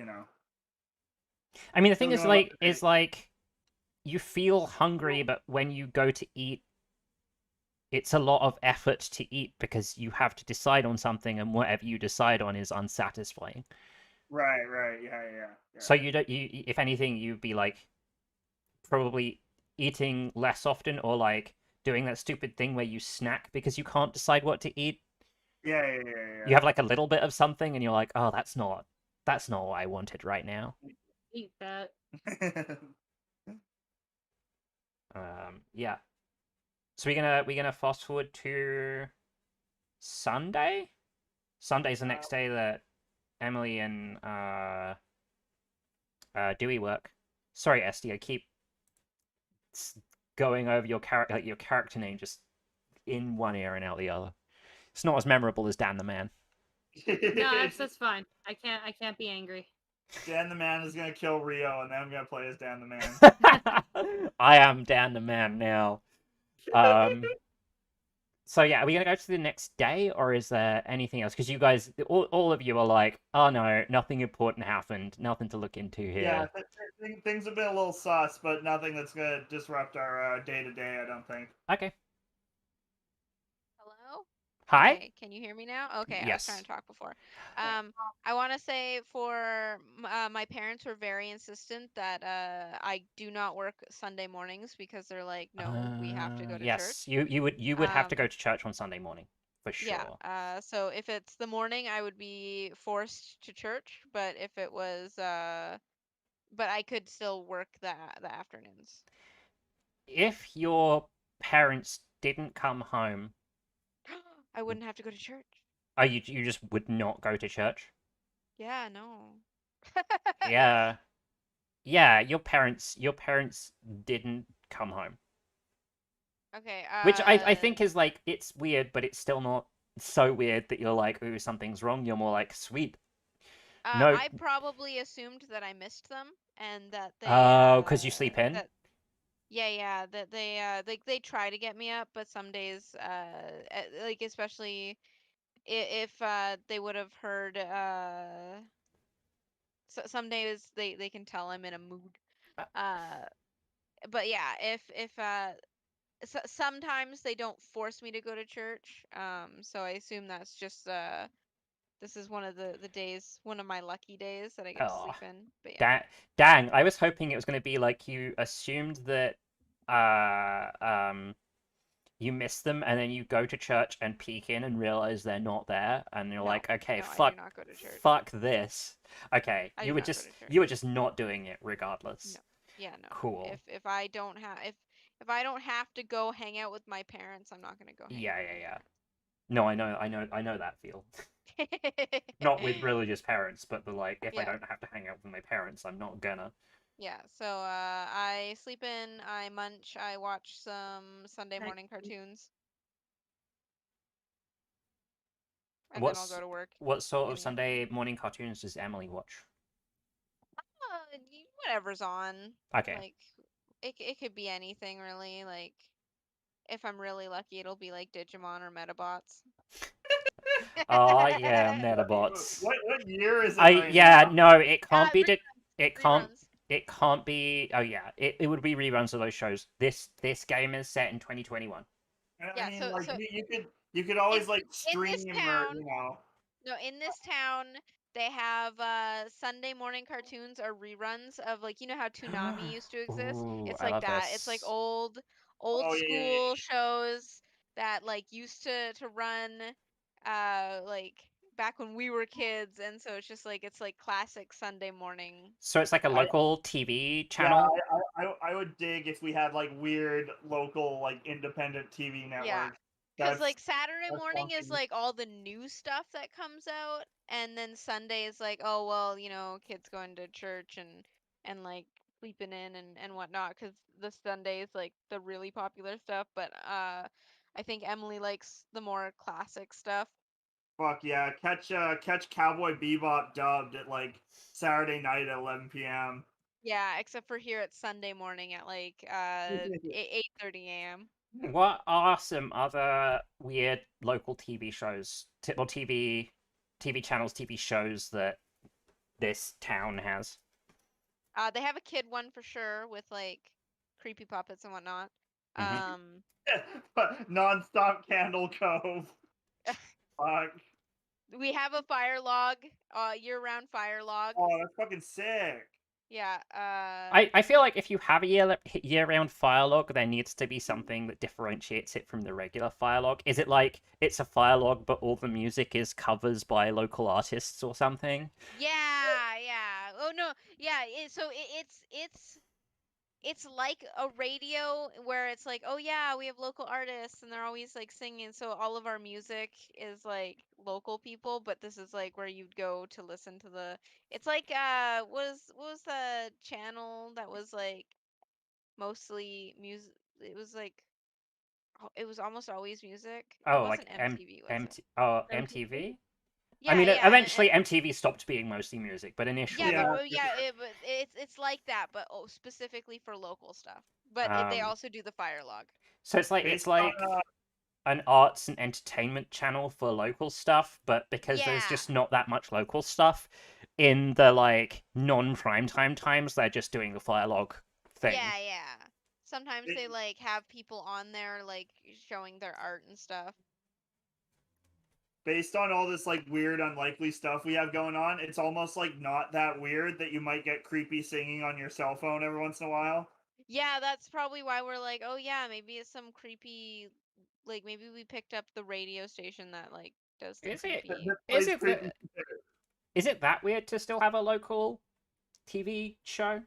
I mean, the thing still is going up the like you feel hungry, but when you go to eat, it's a lot of effort to eat because you have to decide on something, and whatever you decide on is unsatisfying. right, right, yeah, yeah, yeah. So you don't you if anything, you'd be like probably eating less often or like doing that stupid thing where you snack because you can't decide what to eat. Yeah, yeah, yeah, You have like a little bit of something and you're like, oh, that's not what I wanted right now. Eat that. yeah. Yeah. So we're gonna fast forward to Sunday. Sunday's the next day that Emily and Dewey work. Sorry, Esty, I keep going over your character name just in one ear and out the other. It's not as memorable as Dan the Man. No, that's fine. I can't be angry. Dan the Man is gonna kill Rio, and then I'm gonna play as Dan the Man. I am Dan the Man now. So yeah, are we gonna go to the next day, or is there anything else? Because you guys, all of you are like, oh no, nothing important happened, nothing to look into Yeah, here. things have been a little sus, but nothing that's gonna disrupt our day to day. I don't think. Okay. Hello? Hi. Okay, can you hear me now? Okay, I was trying Yes. to talk before. I want to say for my parents were very insistent that I do not work Sunday mornings because they're like, no, we have to go to Yes, church. you would have to go Um, to church on Sunday morning for yeah. sure. So if it's the morning, I would be forced to church, but if it was but I could still work the afternoons. If your parents didn't come home, I wouldn't have to go to church. you just would not go to church. Yeah, no. Yeah, yeah. Your parents didn't come home. Okay, Which I think is like it's weird, but it's still not so weird that you're like, ooh, something's wrong. You're more like, sweet. No, I probably assumed that I missed them and that oh, because you sleep in. that yeah, that like they try to get me up, but some days like especially if they would have heard some days they can tell I'm in a mood. Uh, Uh but yeah, if sometimes they don't force me to go to church. So I assume that's just this is one of the days, one of my lucky days that I get to Oh, sleep in. But yeah. that dang! I was hoping it was going to be like you assumed that you miss them, and then you go to church and peek in and realize they're not there, and you're No, like, okay, no, I do not go to church. fuck this. Okay, I do not go to church. you were just not doing it No. regardless. Yeah, no. Cool. If I don't have if I don't have to go hang out with my parents, I'm not gonna go hang Yeah, out with yeah, my yeah. No, I know that feel. Not with parents. religious parents, but the like, if I Yeah. don't have to hang out with my parents, I'm not gonna. Yeah, so I sleep in, I munch, I watch some Sunday morning cartoons, and then I'll What's go to work what sort in of the afternoon. Sunday morning cartoons does Emily watch? Whatever's on. Okay. Like, it could be anything really. Like, if I'm really lucky, it'll be like Digimon or Metabots. Oh yeah, what, Metabots. what year is it I right yeah, now? no, it can't be. Reruns. It can't. Reruns. It can't be. Oh yeah, it would be reruns of those shows. This game is set in 2021. I Yeah. mean, So like so you could in always like in this stream or town, you know. no, in this town, they have Sunday morning cartoons or reruns of, like, you know how Toonami used to exist? Ooh, It's I like love that. It's like this. old Oh yeah. school shows that like used to run like back when we were kids, and so it's like classic Sunday morning. So it's like a I local TV yeah, channel. I would dig if we had like weird local like independent TV Yeah. networks. Cause like Saturday That's morning is something. like all the new stuff that comes out, and then Sunday is like, oh well, kids going to church and like sleeping in and whatnot. Cause the Sunday is like the really popular stuff, but I think Emily likes the more classic stuff. Fuck yeah, catch Cowboy Bebop dubbed at like Saturday night at 11 p.m. Yeah, except for here it's Sunday morning at like 8:30 a.m. What are some other weird local TV shows, or TV channels, TV shows that this town has? They have a kid one for sure with like creepy puppets and whatnot. Hmm. Um. Non-stop Candle Cove. Fuck. We have a fire log, year-round fire log. Oh, that's fucking sick. Yeah, I feel like if you have a year-round fire log, there needs to be something that differentiates it from the regular fire log. Is it like it's a fire log, but all the music is covers by local artists or something? yeah, yeah. Oh no, yeah. It's like a radio where it's like, oh yeah, we have local artists and they're always like singing. So all of our music is like local people, but this is like where you'd go to listen to the. It's like what was the channel that was like mostly music? It was like it was almost always music. It Oh, like wasn't MTV, was it? MTV? MTV? I Yeah, mean, yeah, eventually MTV stopped being mostly music, but yeah, initially, but Yeah, but it's like that, but specifically for local stuff. But they um, also do the fire log. so it's based like on an arts and entertainment channel for local stuff, but because there's Yeah, just not that much local stuff in the like non-primetime times, they're just doing the fire log thing. yeah, yeah. Sometimes they like have people on there like showing their art and stuff. based on all this like weird unlikely stuff we have going on, it's almost like not that weird that you might get creepy singing on your cell phone every once in a while. Yeah, that's probably why we're like, oh yeah, maybe it's some creepy, like maybe we picked up the radio station that like does the Is it creepy. That is plays it creepy. that is it that weird to still have a local TV show?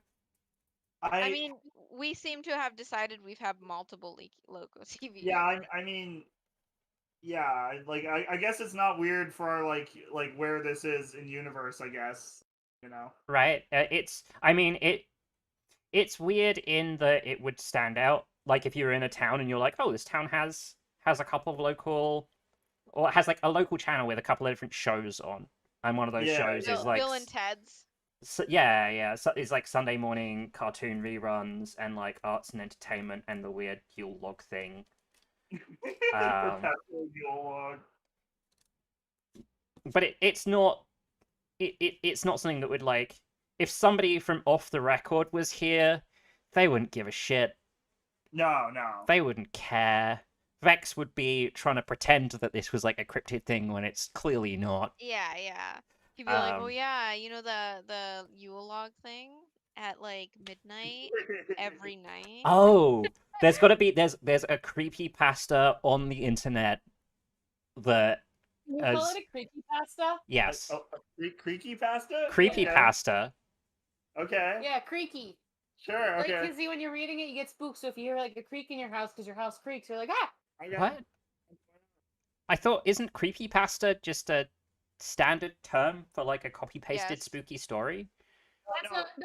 I I mean, we seem to have decided we've had multiple local TV yeah, shows. I mean yeah, like I guess it's not weird for our like where this is in universe, I guess. You know. Right? It's I mean it's weird in that it would stand out. Like if you're in a town and you're like, oh, this town has a couple of local, or it has like a local channel with a couple of different shows on, and one of those Yeah, shows is like Bill and Ted's. yeah, so it's like Sunday morning cartoon reruns and like arts and entertainment and the weird Yule log thing. Perpetual Yule log. But it's not it's not something that would like, if somebody from off the record was here, they wouldn't give a shit. No, no. They wouldn't care. Vex would be trying to pretend that this was like a cryptid thing when it's clearly not. Yeah, yeah. He'd be like, "Oh Um, yeah, you know the Yule log thing at like midnight every night." oh, there's got to be there's a creepy pasta on the internet that You call as it a creepypasta? yes, A creaky pasta? creepy Okay. pasta. Okay. Yeah, creaky. Sure. Like, Okay. because see, when you're reading it, you get spooked. So if you hear like a creak in your house because your house creaks, you're like, ah. Okay. What? I thought, isn't creepypasta just a standard term for like a copy-pasted Yes. spooky story?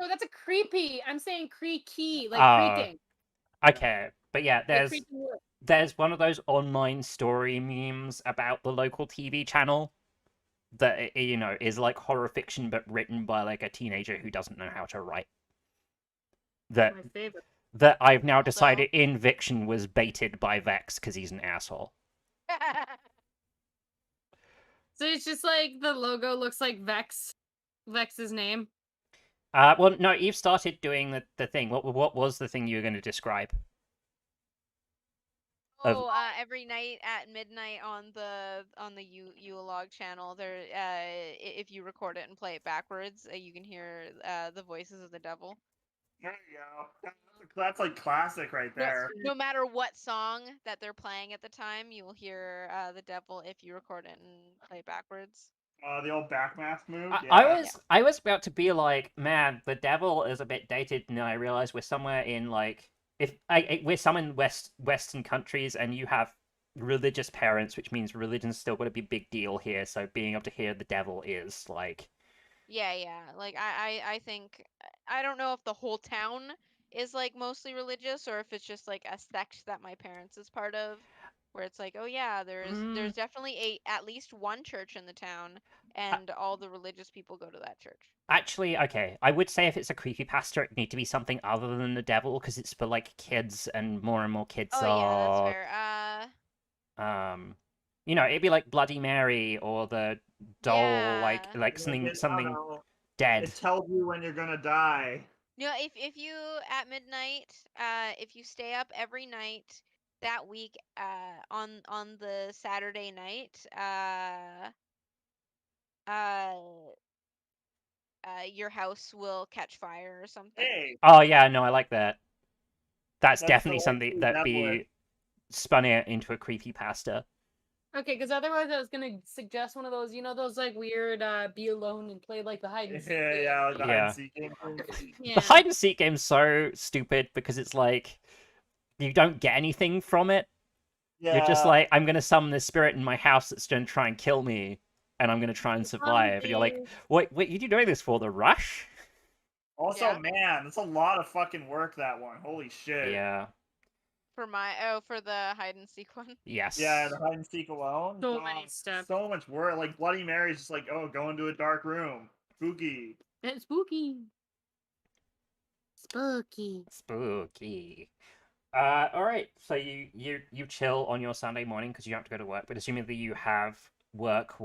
That's a creepy. I'm saying creaky, like Ah, creaking. okay. But yeah, Like creaking wood. there's one of those online story memes about the local TV channel that is like horror fiction but written by like a teenager who doesn't know how to write. That My favorite. that I've now Although- decided Inviction was baited by Vex because he's an asshole. So it's just like the logo looks like Vex's name. Well, no, Eve started doing the thing. What was the thing you were going to describe? Oh, every night at midnight on the Ulog channel, there if you record it and play it backwards, you can hear the voices of the devil. There you go. That's like classic right there. No matter what song that they're playing at the time, you will hear the devil if you record it and play it backwards. The old backmask move. I was about to be like, man, the devil is a bit dated, and then I realized we're somewhere in like we're some in Western countries, and you have religious parents, which means religion's still got to be a big deal here. So being able to hear the devil is like, Yeah. Like I think I don't know if the whole town is like mostly religious or if it's just like a sect that my parents is part of, where it's like, oh yeah, there's definitely at least one church in the town, and all the religious people go to that church. actually, okay, I would say if it's a creepypasta, it need to be something other than the devil because it's for like kids, and more kids Oh yeah, that's are fair. it'd be like Bloody Mary or the doll, like Yeah. like I something don't know. dead. It tells you when you're gonna die. You know, if you at midnight, if you stay up every night that week, on the Saturday night, uh, your house will catch fire or something. Hey, Oh yeah, no, I like that. That's That's definitely so something that devilish. be spun it into a creepypasta. Okay, because otherwise I was gonna suggest one of those, those like weird be alone and play like the hide and seek. Yeah, like the hide Yeah. and seek game. Yeah. The hide and seek game's so stupid because it's like you don't get anything from it. Yeah. You're just like, I'm gonna summon this spirit in my house that's gonna try and kill me, and I'm gonna try and survive. And you're like, wait, you doing this for the rush? Also, Yeah. man, that's a lot of fucking work. That one. Holy shit. Yeah. For the hide and seek one. Yes. Yeah, the hide and seek alone. So many steps. So much work. Like Bloody Mary's just like, oh, go into a dark room. Spooky. It's spooky. Spooky. Spooky. All right. So you chill on your Sunday morning because you don't have to go to work, but assuming that you have work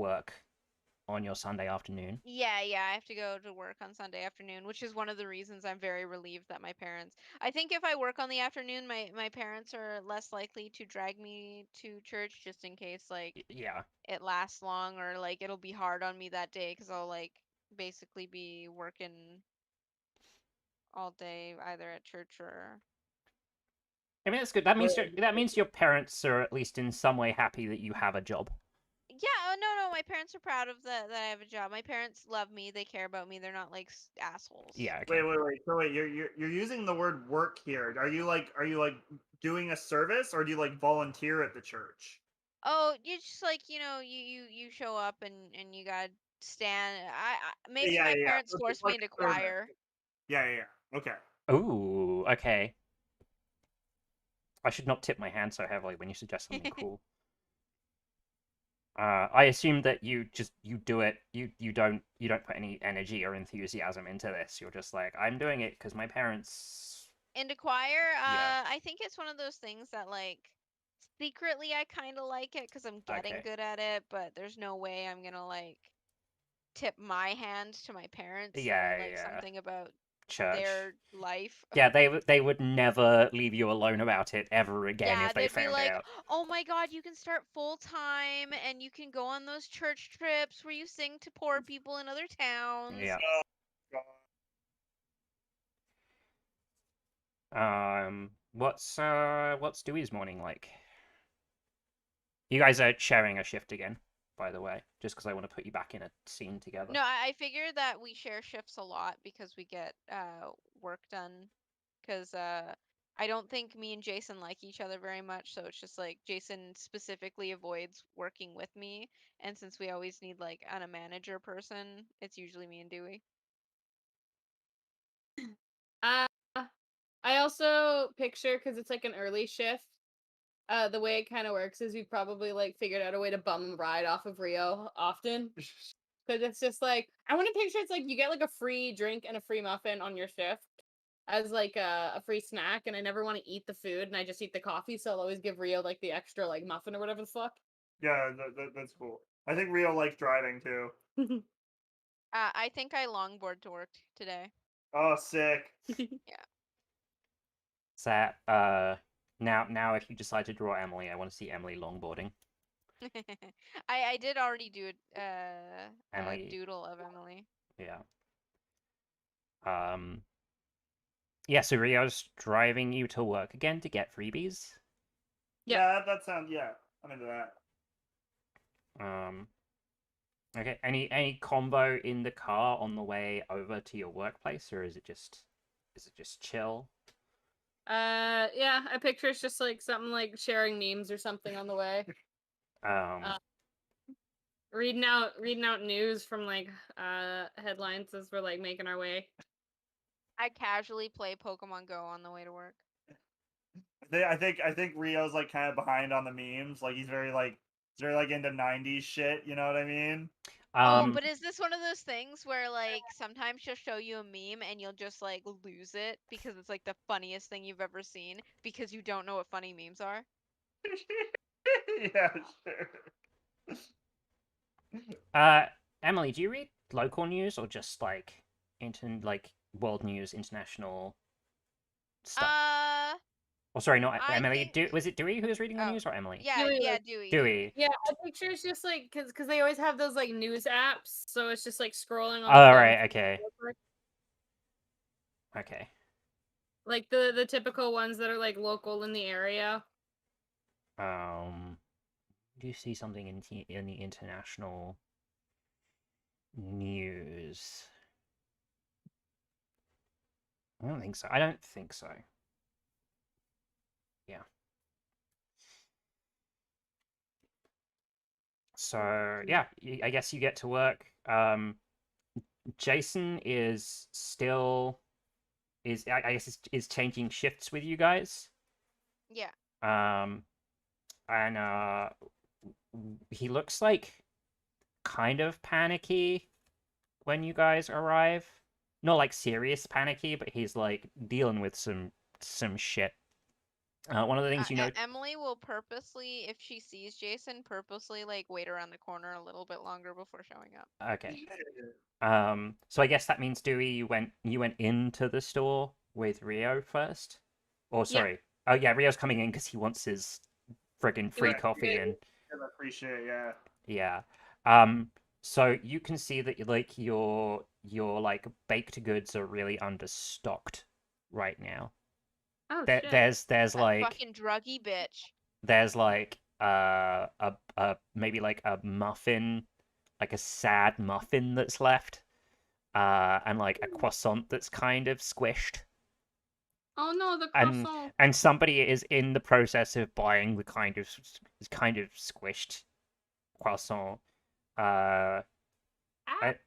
on your Sunday afternoon. Yeah, I have to go to work on Sunday afternoon, which is one of the reasons I'm very relieved that my parents. I think if I work on the afternoon, my parents are less likely to drag me to church just in case like Yeah. it lasts long or like it'll be hard on me that day because I'll like basically be working all day either at church or. I mean, that's good. That means your parents are at least in some way happy that you have a job. Yeah, no, my parents are proud of that I have a job. My parents love me. They care about me. They're not like assholes. Yeah. Okay. Wait. So wait, you're using the word work here. Are you like doing a service or do you like volunteer at the church? Oh, you just like you show up and you got stand. Maybe Yeah, my yeah. parents So it's forced like me into a service. choir. Yeah. Okay. Ooh. Okay. I should not tip my hand so heavily when you suggest something cool. I assume that you do it. You don't put any energy or enthusiasm into this. You're just like, I'm doing it because my parents. Into choir. Yeah. I think it's one of those things that like secretly I kind of like it because I'm getting Okay. good at it, but there's no way I'm gonna like tip my hand to my parents Yeah, saying like yeah. something about Church. their life. Yeah, they would never leave you alone about it ever again Yeah, if they they'd be found like, out. "Oh my God, you can start full time and you can go on those church trips where you sing to poor people in other towns." Yeah. God. What's Dewey's morning like? You guys are sharing a shift again, by the way, just because I want to put you back in a scene together. No, I figure that we share shifts a lot because we get work done because I don't think me and Jason like each other very much, so it's just like Jason specifically avoids working with me, and since we always need like a manager person, it's usually me and Dewey. Uh, I also picture, because it's like an early shift, the way it kind of works is we probably like figured out a way to bum a ride off of Rio often. Because it's just like, I want to picture it's like you get like a free drink and a free muffin on your shift as like a free snack, and I never want to eat the food and I just eat the coffee, so I'll always give Rio like the extra like muffin or whatever the fuck. Yeah, that's cool. I think Rio likes driving too. I think I longboard to work today. Oh, sick. Yeah. So, now if you decide to draw Emily, I want to see Emily longboarding. I did already do a Emily. doodle of Emily. Yeah. Yeah, so Rio's driving you to work again to get freebies. Yeah, that sounds. Yeah, I'm into that. Okay. Any combo in the car on the way over to your workplace, or is it just chill? Yeah, I picture it's just like something like sharing memes or something on the way. Um, Reading out news from like headlines as we're like making our way. I casually play Pokemon Go on the way to work. I think Rio's like kind of behind on the memes. Like he's very like into '90s shit. You know what I mean? Oh, but is this one of those things where like sometimes she'll show you a meme and you'll just like lose it because it's like the funniest thing you've ever seen because you don't know what funny memes are? Yeah, sure. Emily, do you read local news or just like world news, international stuff? Oh, sorry, not I Emily. think... Was it Dewey who was reading the Oh, news, or Emily? yeah, Dewey yeah, was- Dewey. Dewey. Yeah, I picture it's just like because they always have those like news apps, so it's just like scrolling on. Oh, the phone right, for- okay. Okay. Like the typical ones that are like local in the area. Do you see something in the international news? I don't think so. I don't think so. Yeah. So yeah, I guess you get to work. Jason is still I guess is changing shifts with you guys. Yeah. And he looks like kind of panicky when you guys arrive. Not like serious panicky, but he's like dealing with some shit. One of the things you know. Emily will purposely, if she sees Jason, purposely like wait around the corner a little bit longer before showing up. Okay. So I guess that means Dewey, you went into the store with Rio first, or sorry, oh yeah, Rio's coming in because he wants his friggin' free coffee and I appreciate, yeah. yeah. So you can see that like your like baked goods are really understocked right now. Oh There, shit! there's That like fucking druggy bitch. there's like a maybe like a muffin, like a sad muffin that's left, and like a croissant that's kind of squished. Oh no, the croissant. And somebody is in the process of buying the kind of squished croissant.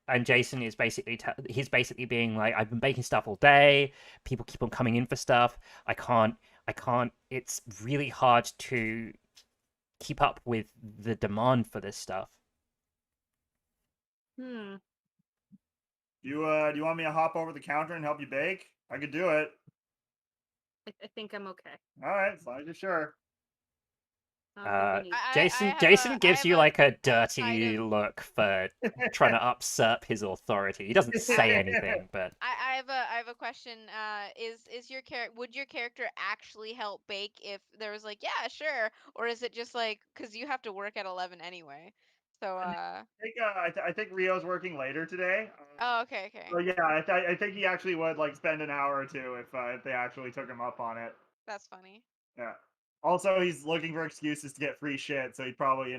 And Jason is basically he's basically being like, I've been baking stuff all day. People keep on coming in for stuff. I can't. It's really hard to keep up with the demand for this stuff. Hmm. Do you want me to hop over the counter and help you bake? I could do it. I think I'm okay. All right, as long as you're sure. Jason gives you like a dirty look for trying to usurp his authority. He doesn't say anything, but I have a question. Is your would your character actually help bake if there was like, yeah, sure, or is it just like because you have to work at 11 anyway? So I think Rio's working later today. Oh, okay, okay. So yeah, I think he actually would like spend an hour or two if they actually took him up on it. That's funny. Yeah. Also, he's looking for excuses to get free shit, so he'd probably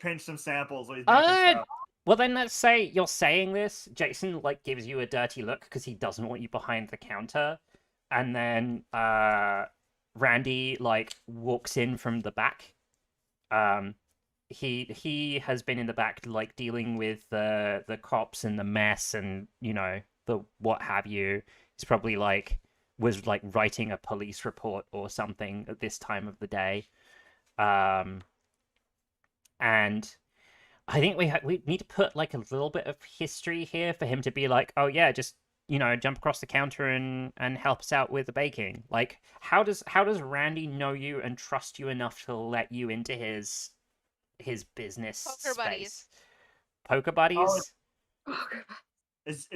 pinch some samples while he's making stuff. Well, then let's say you're saying this. Jason like gives you a dirty look because he doesn't want you behind the counter. and then Randy like walks in from the back. He has been in the back like dealing with the cops and the mess and the what have you. He's probably like was like writing a police report or something at this time of the day. And I think we need to put like a little bit of history here for him to be like, oh yeah, just jump across the counter and help us out with the baking. Like, how does Randy know you and trust you enough to let you into his business Poker buddies. space? Poker buddies? Oh, God. Is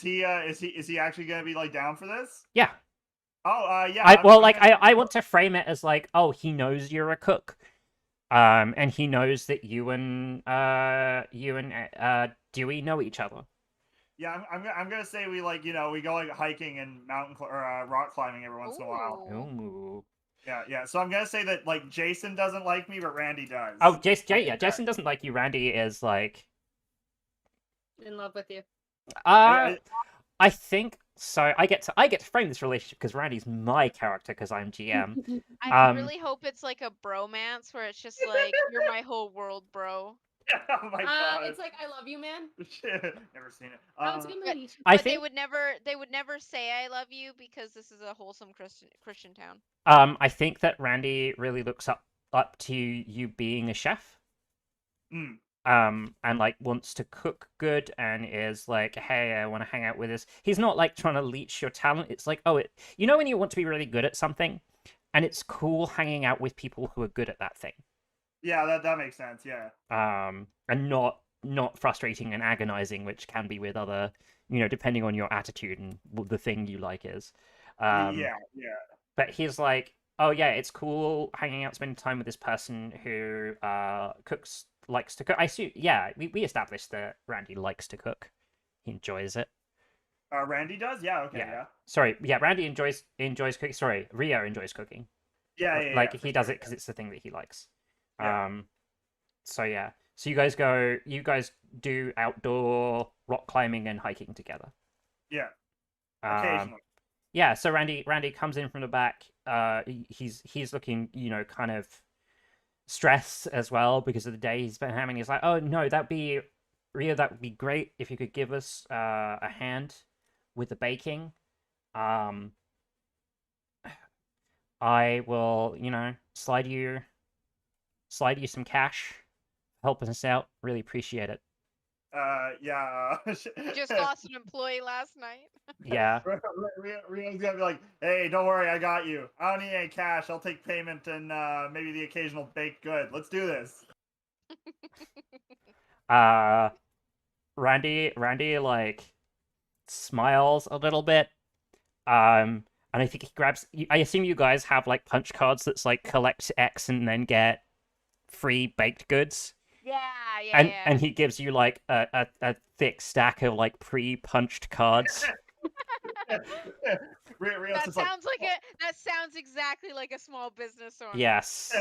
he actually gonna be like down for this? Yeah. Yeah. I want to frame it as like, oh, he knows you're a cook. And he knows that you and Dewey know each other. Yeah, I'm gonna say we like we go like hiking and rock climbing every once in a while. Ooh. Ooh. Yeah. So I'm gonna say that like Jason doesn't like me, but Randy does. Oh, Jason doesn't like you. Randy is like, In love with you. I think so. I get to frame this relationship because Randy's my character because I'm GM. I really hope it's like a bromance where it's just like you're my whole world, bro. Oh my god. It's like I love you, man. Never seen it. Oh, it's a good movie. I But think they would never say I love you because this is a wholesome Christian town. I think that Randy really looks up to you being a chef. Mm. And like wants to cook good and is like, hey, I want to hang out with us. He's not like trying to leech your talent. It's like, oh, when you want to be really good at something, and it's cool hanging out with people who are good at that thing. Yeah, that makes sense. Yeah. And not frustrating and agonizing, which can be with other, depending on your attitude and what the thing you like is. Yeah. But he's like, oh yeah, it's cool hanging out, spending time with this person who likes to cook. I assume, yeah, we established that Randy likes to cook. He enjoys it. Randy does? Yeah, okay, yeah. Sorry, yeah, Randy enjoys cooking. Sorry, Rio enjoys cooking. Yeah, Like he does sure, it because it's the thing that he likes. Yeah. So yeah. So you guys do outdoor rock climbing and hiking together. Yeah. Occasionally. Yeah, so Randy comes in from the back. He's looking, kind of stressed as well because of the day he's been having. He's like, oh no, that would be great if you could give us a hand with the baking. I will, slide you some cash, helping us out. Really appreciate it. Yeah. Just lost an employee last night. Yeah. Rio's gonna be like, hey, don't worry, I got you. I don't need any cash. I'll take payment and maybe the occasional baked good. Let's do this. Randy like smiles a little bit. And I think he grabs. I assume you guys have like punch cards that's like collect X and then get free baked goods. Yeah. And he gives you like a thick stack of like pre-punched cards. Rio's That sounds exactly like a small business owner. Yes.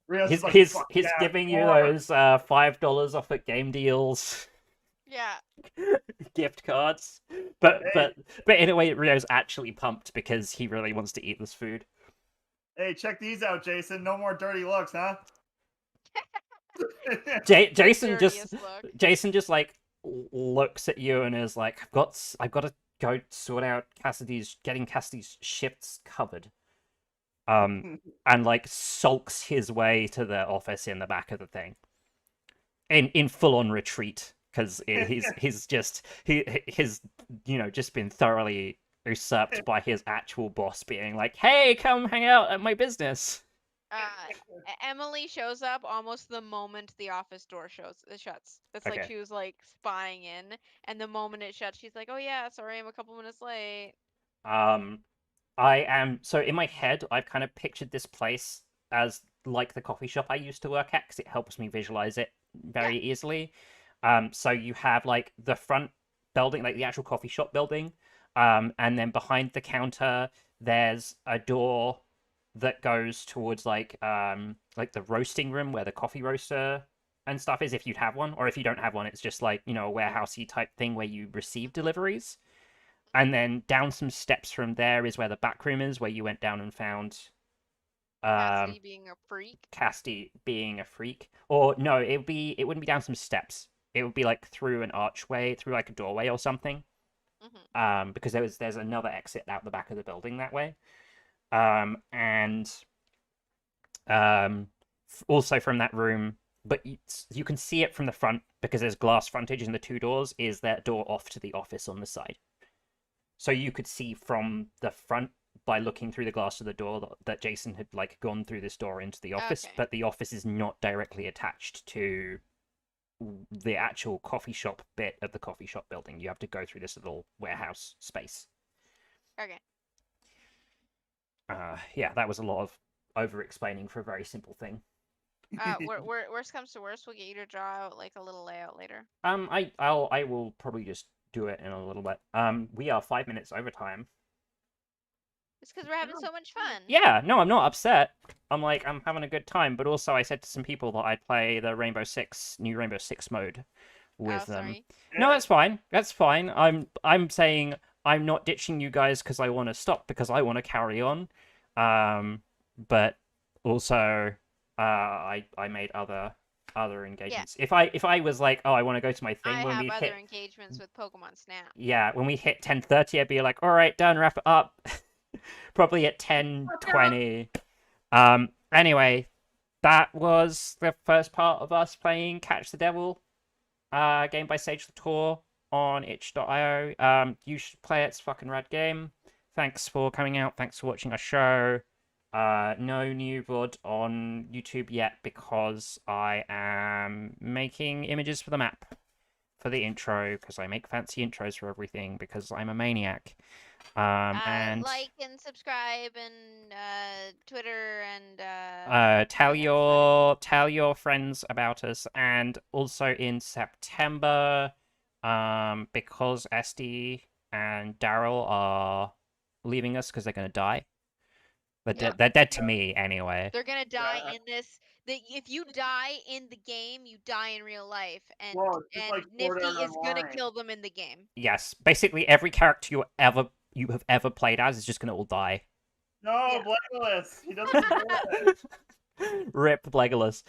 Rio's He's "Fuck he's yeah, giving you more." those $5 off at game deals Yeah. gift cards. But Hey. in a way Rio's actually pumped because he really wants to eat this food. Hey, check these out, Jason. No more dirty looks, huh? Jason Dirtiest look. just like looks at you and is like, I've got to go sort out getting Cassidy's shifts covered. And like sulks his way to the office in the back of the thing. In full on retreat because he's just been thoroughly usurped by his actual boss being like, hey, come hang out at my business. Emily shows up almost the moment the office door shuts. It's like Okay. she was like spying in, and the moment it shuts, she's like, "Oh yeah, sorry, I'm a couple minutes late." I am so in my head. I've kind of pictured this place as like the coffee shop I used to work at because it helps me visualize it very easily. So you have like the front building, like the actual coffee shop building, and then behind the counter there's a door that goes towards like the roasting room where the coffee roaster and stuff is, if you'd have one, or if you don't have one, it's just like a warehousey type thing where you receive deliveries. and then down some steps from there is where the back room is, where you went down and found Cassidy being a freak. Casty being a freak. Or no, it wouldn't be down some steps. It would be like through an archway, through like a doorway or something. Because there's another exit out the back of the building that way. And also from that room, but you can see it from the front because there's glass frontage in the two doors, is that door off to the office on the side. So you could see from the front by looking through the glass of the door that Jason had like gone through this door into the office, Okay. but the office is not directly attached to the actual coffee shop bit of the coffee shop building. You have to go through this little warehouse space. Okay. Yeah, that was a lot of over explaining for a very simple thing. Worst comes to worst, we'll get you to draw out like a little layout later. I will probably just do it in a little bit. We are 5 minutes over time. It's because we're having so much fun. Yeah, no, I'm not upset. I'm having a good time, but also I said to some people that I'd play the new Rainbow Six mode with them. Sorry. No, that's fine. That's fine. I'm saying I'm not ditching you guys because I want to stop, because I want to carry on. But also I made other engagements. If I was like, oh, I want to go to my thing I when have we other hit engagements with Pokemon Snap. yeah, when we hit 10:30, I'd be like, all right, done, wrap it up. Probably at 10:20. Anyway, that was the first part of us playing Catch the Devil, game by Sage Latour on itch.io. You should play it. It's a fucking rad game. Thanks for coming out. Thanks for watching our show. No new VOD on YouTube yet because I am making images for the map for the intro, because I make fancy intros for everything because I'm a maniac. And like and subscribe and Twitter and tell yeah, your friends about us. And also in September, because Esty and Daryl are leaving us because they're gonna die. They're dead to me anyway. They're gonna die in this. If you die in the game, you die in real life, and like Nifty Sword Art is gonna Online. kill them in the game. Yes, basically every character you have ever played as is just gonna all die. No, Legolas. He doesn't do it. Rip Legolas.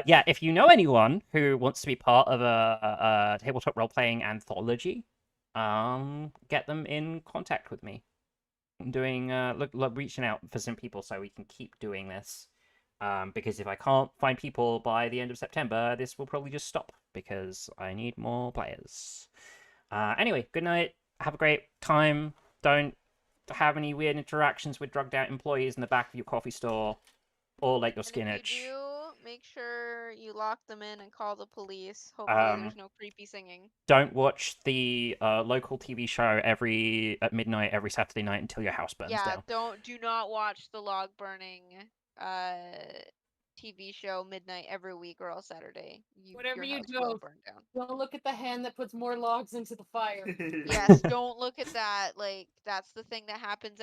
Yeah, if you know anyone who wants to be part of a tabletop role-playing anthology, get them in contact with me. I'm doing reaching out for some people so we can keep doing this. Because if I can't find people by the end of September, this will probably just stop because I need more players. Anyway, good night. Have a great time. Don't have any weird interactions with drugged out employees in the back of your coffee store, or let your skin And if itch. you do, make sure you lock them in and call the police. Hopefully, there's no creepy singing. Don't watch the local TV show at midnight every Saturday night until your house burns down. Do not watch the log burning TV show midnight every week or else Saturday. Whatever your you house do, will burn down. don't look at the hand that puts more logs into the fire. Yes, don't look at that. Like, that's the thing that happens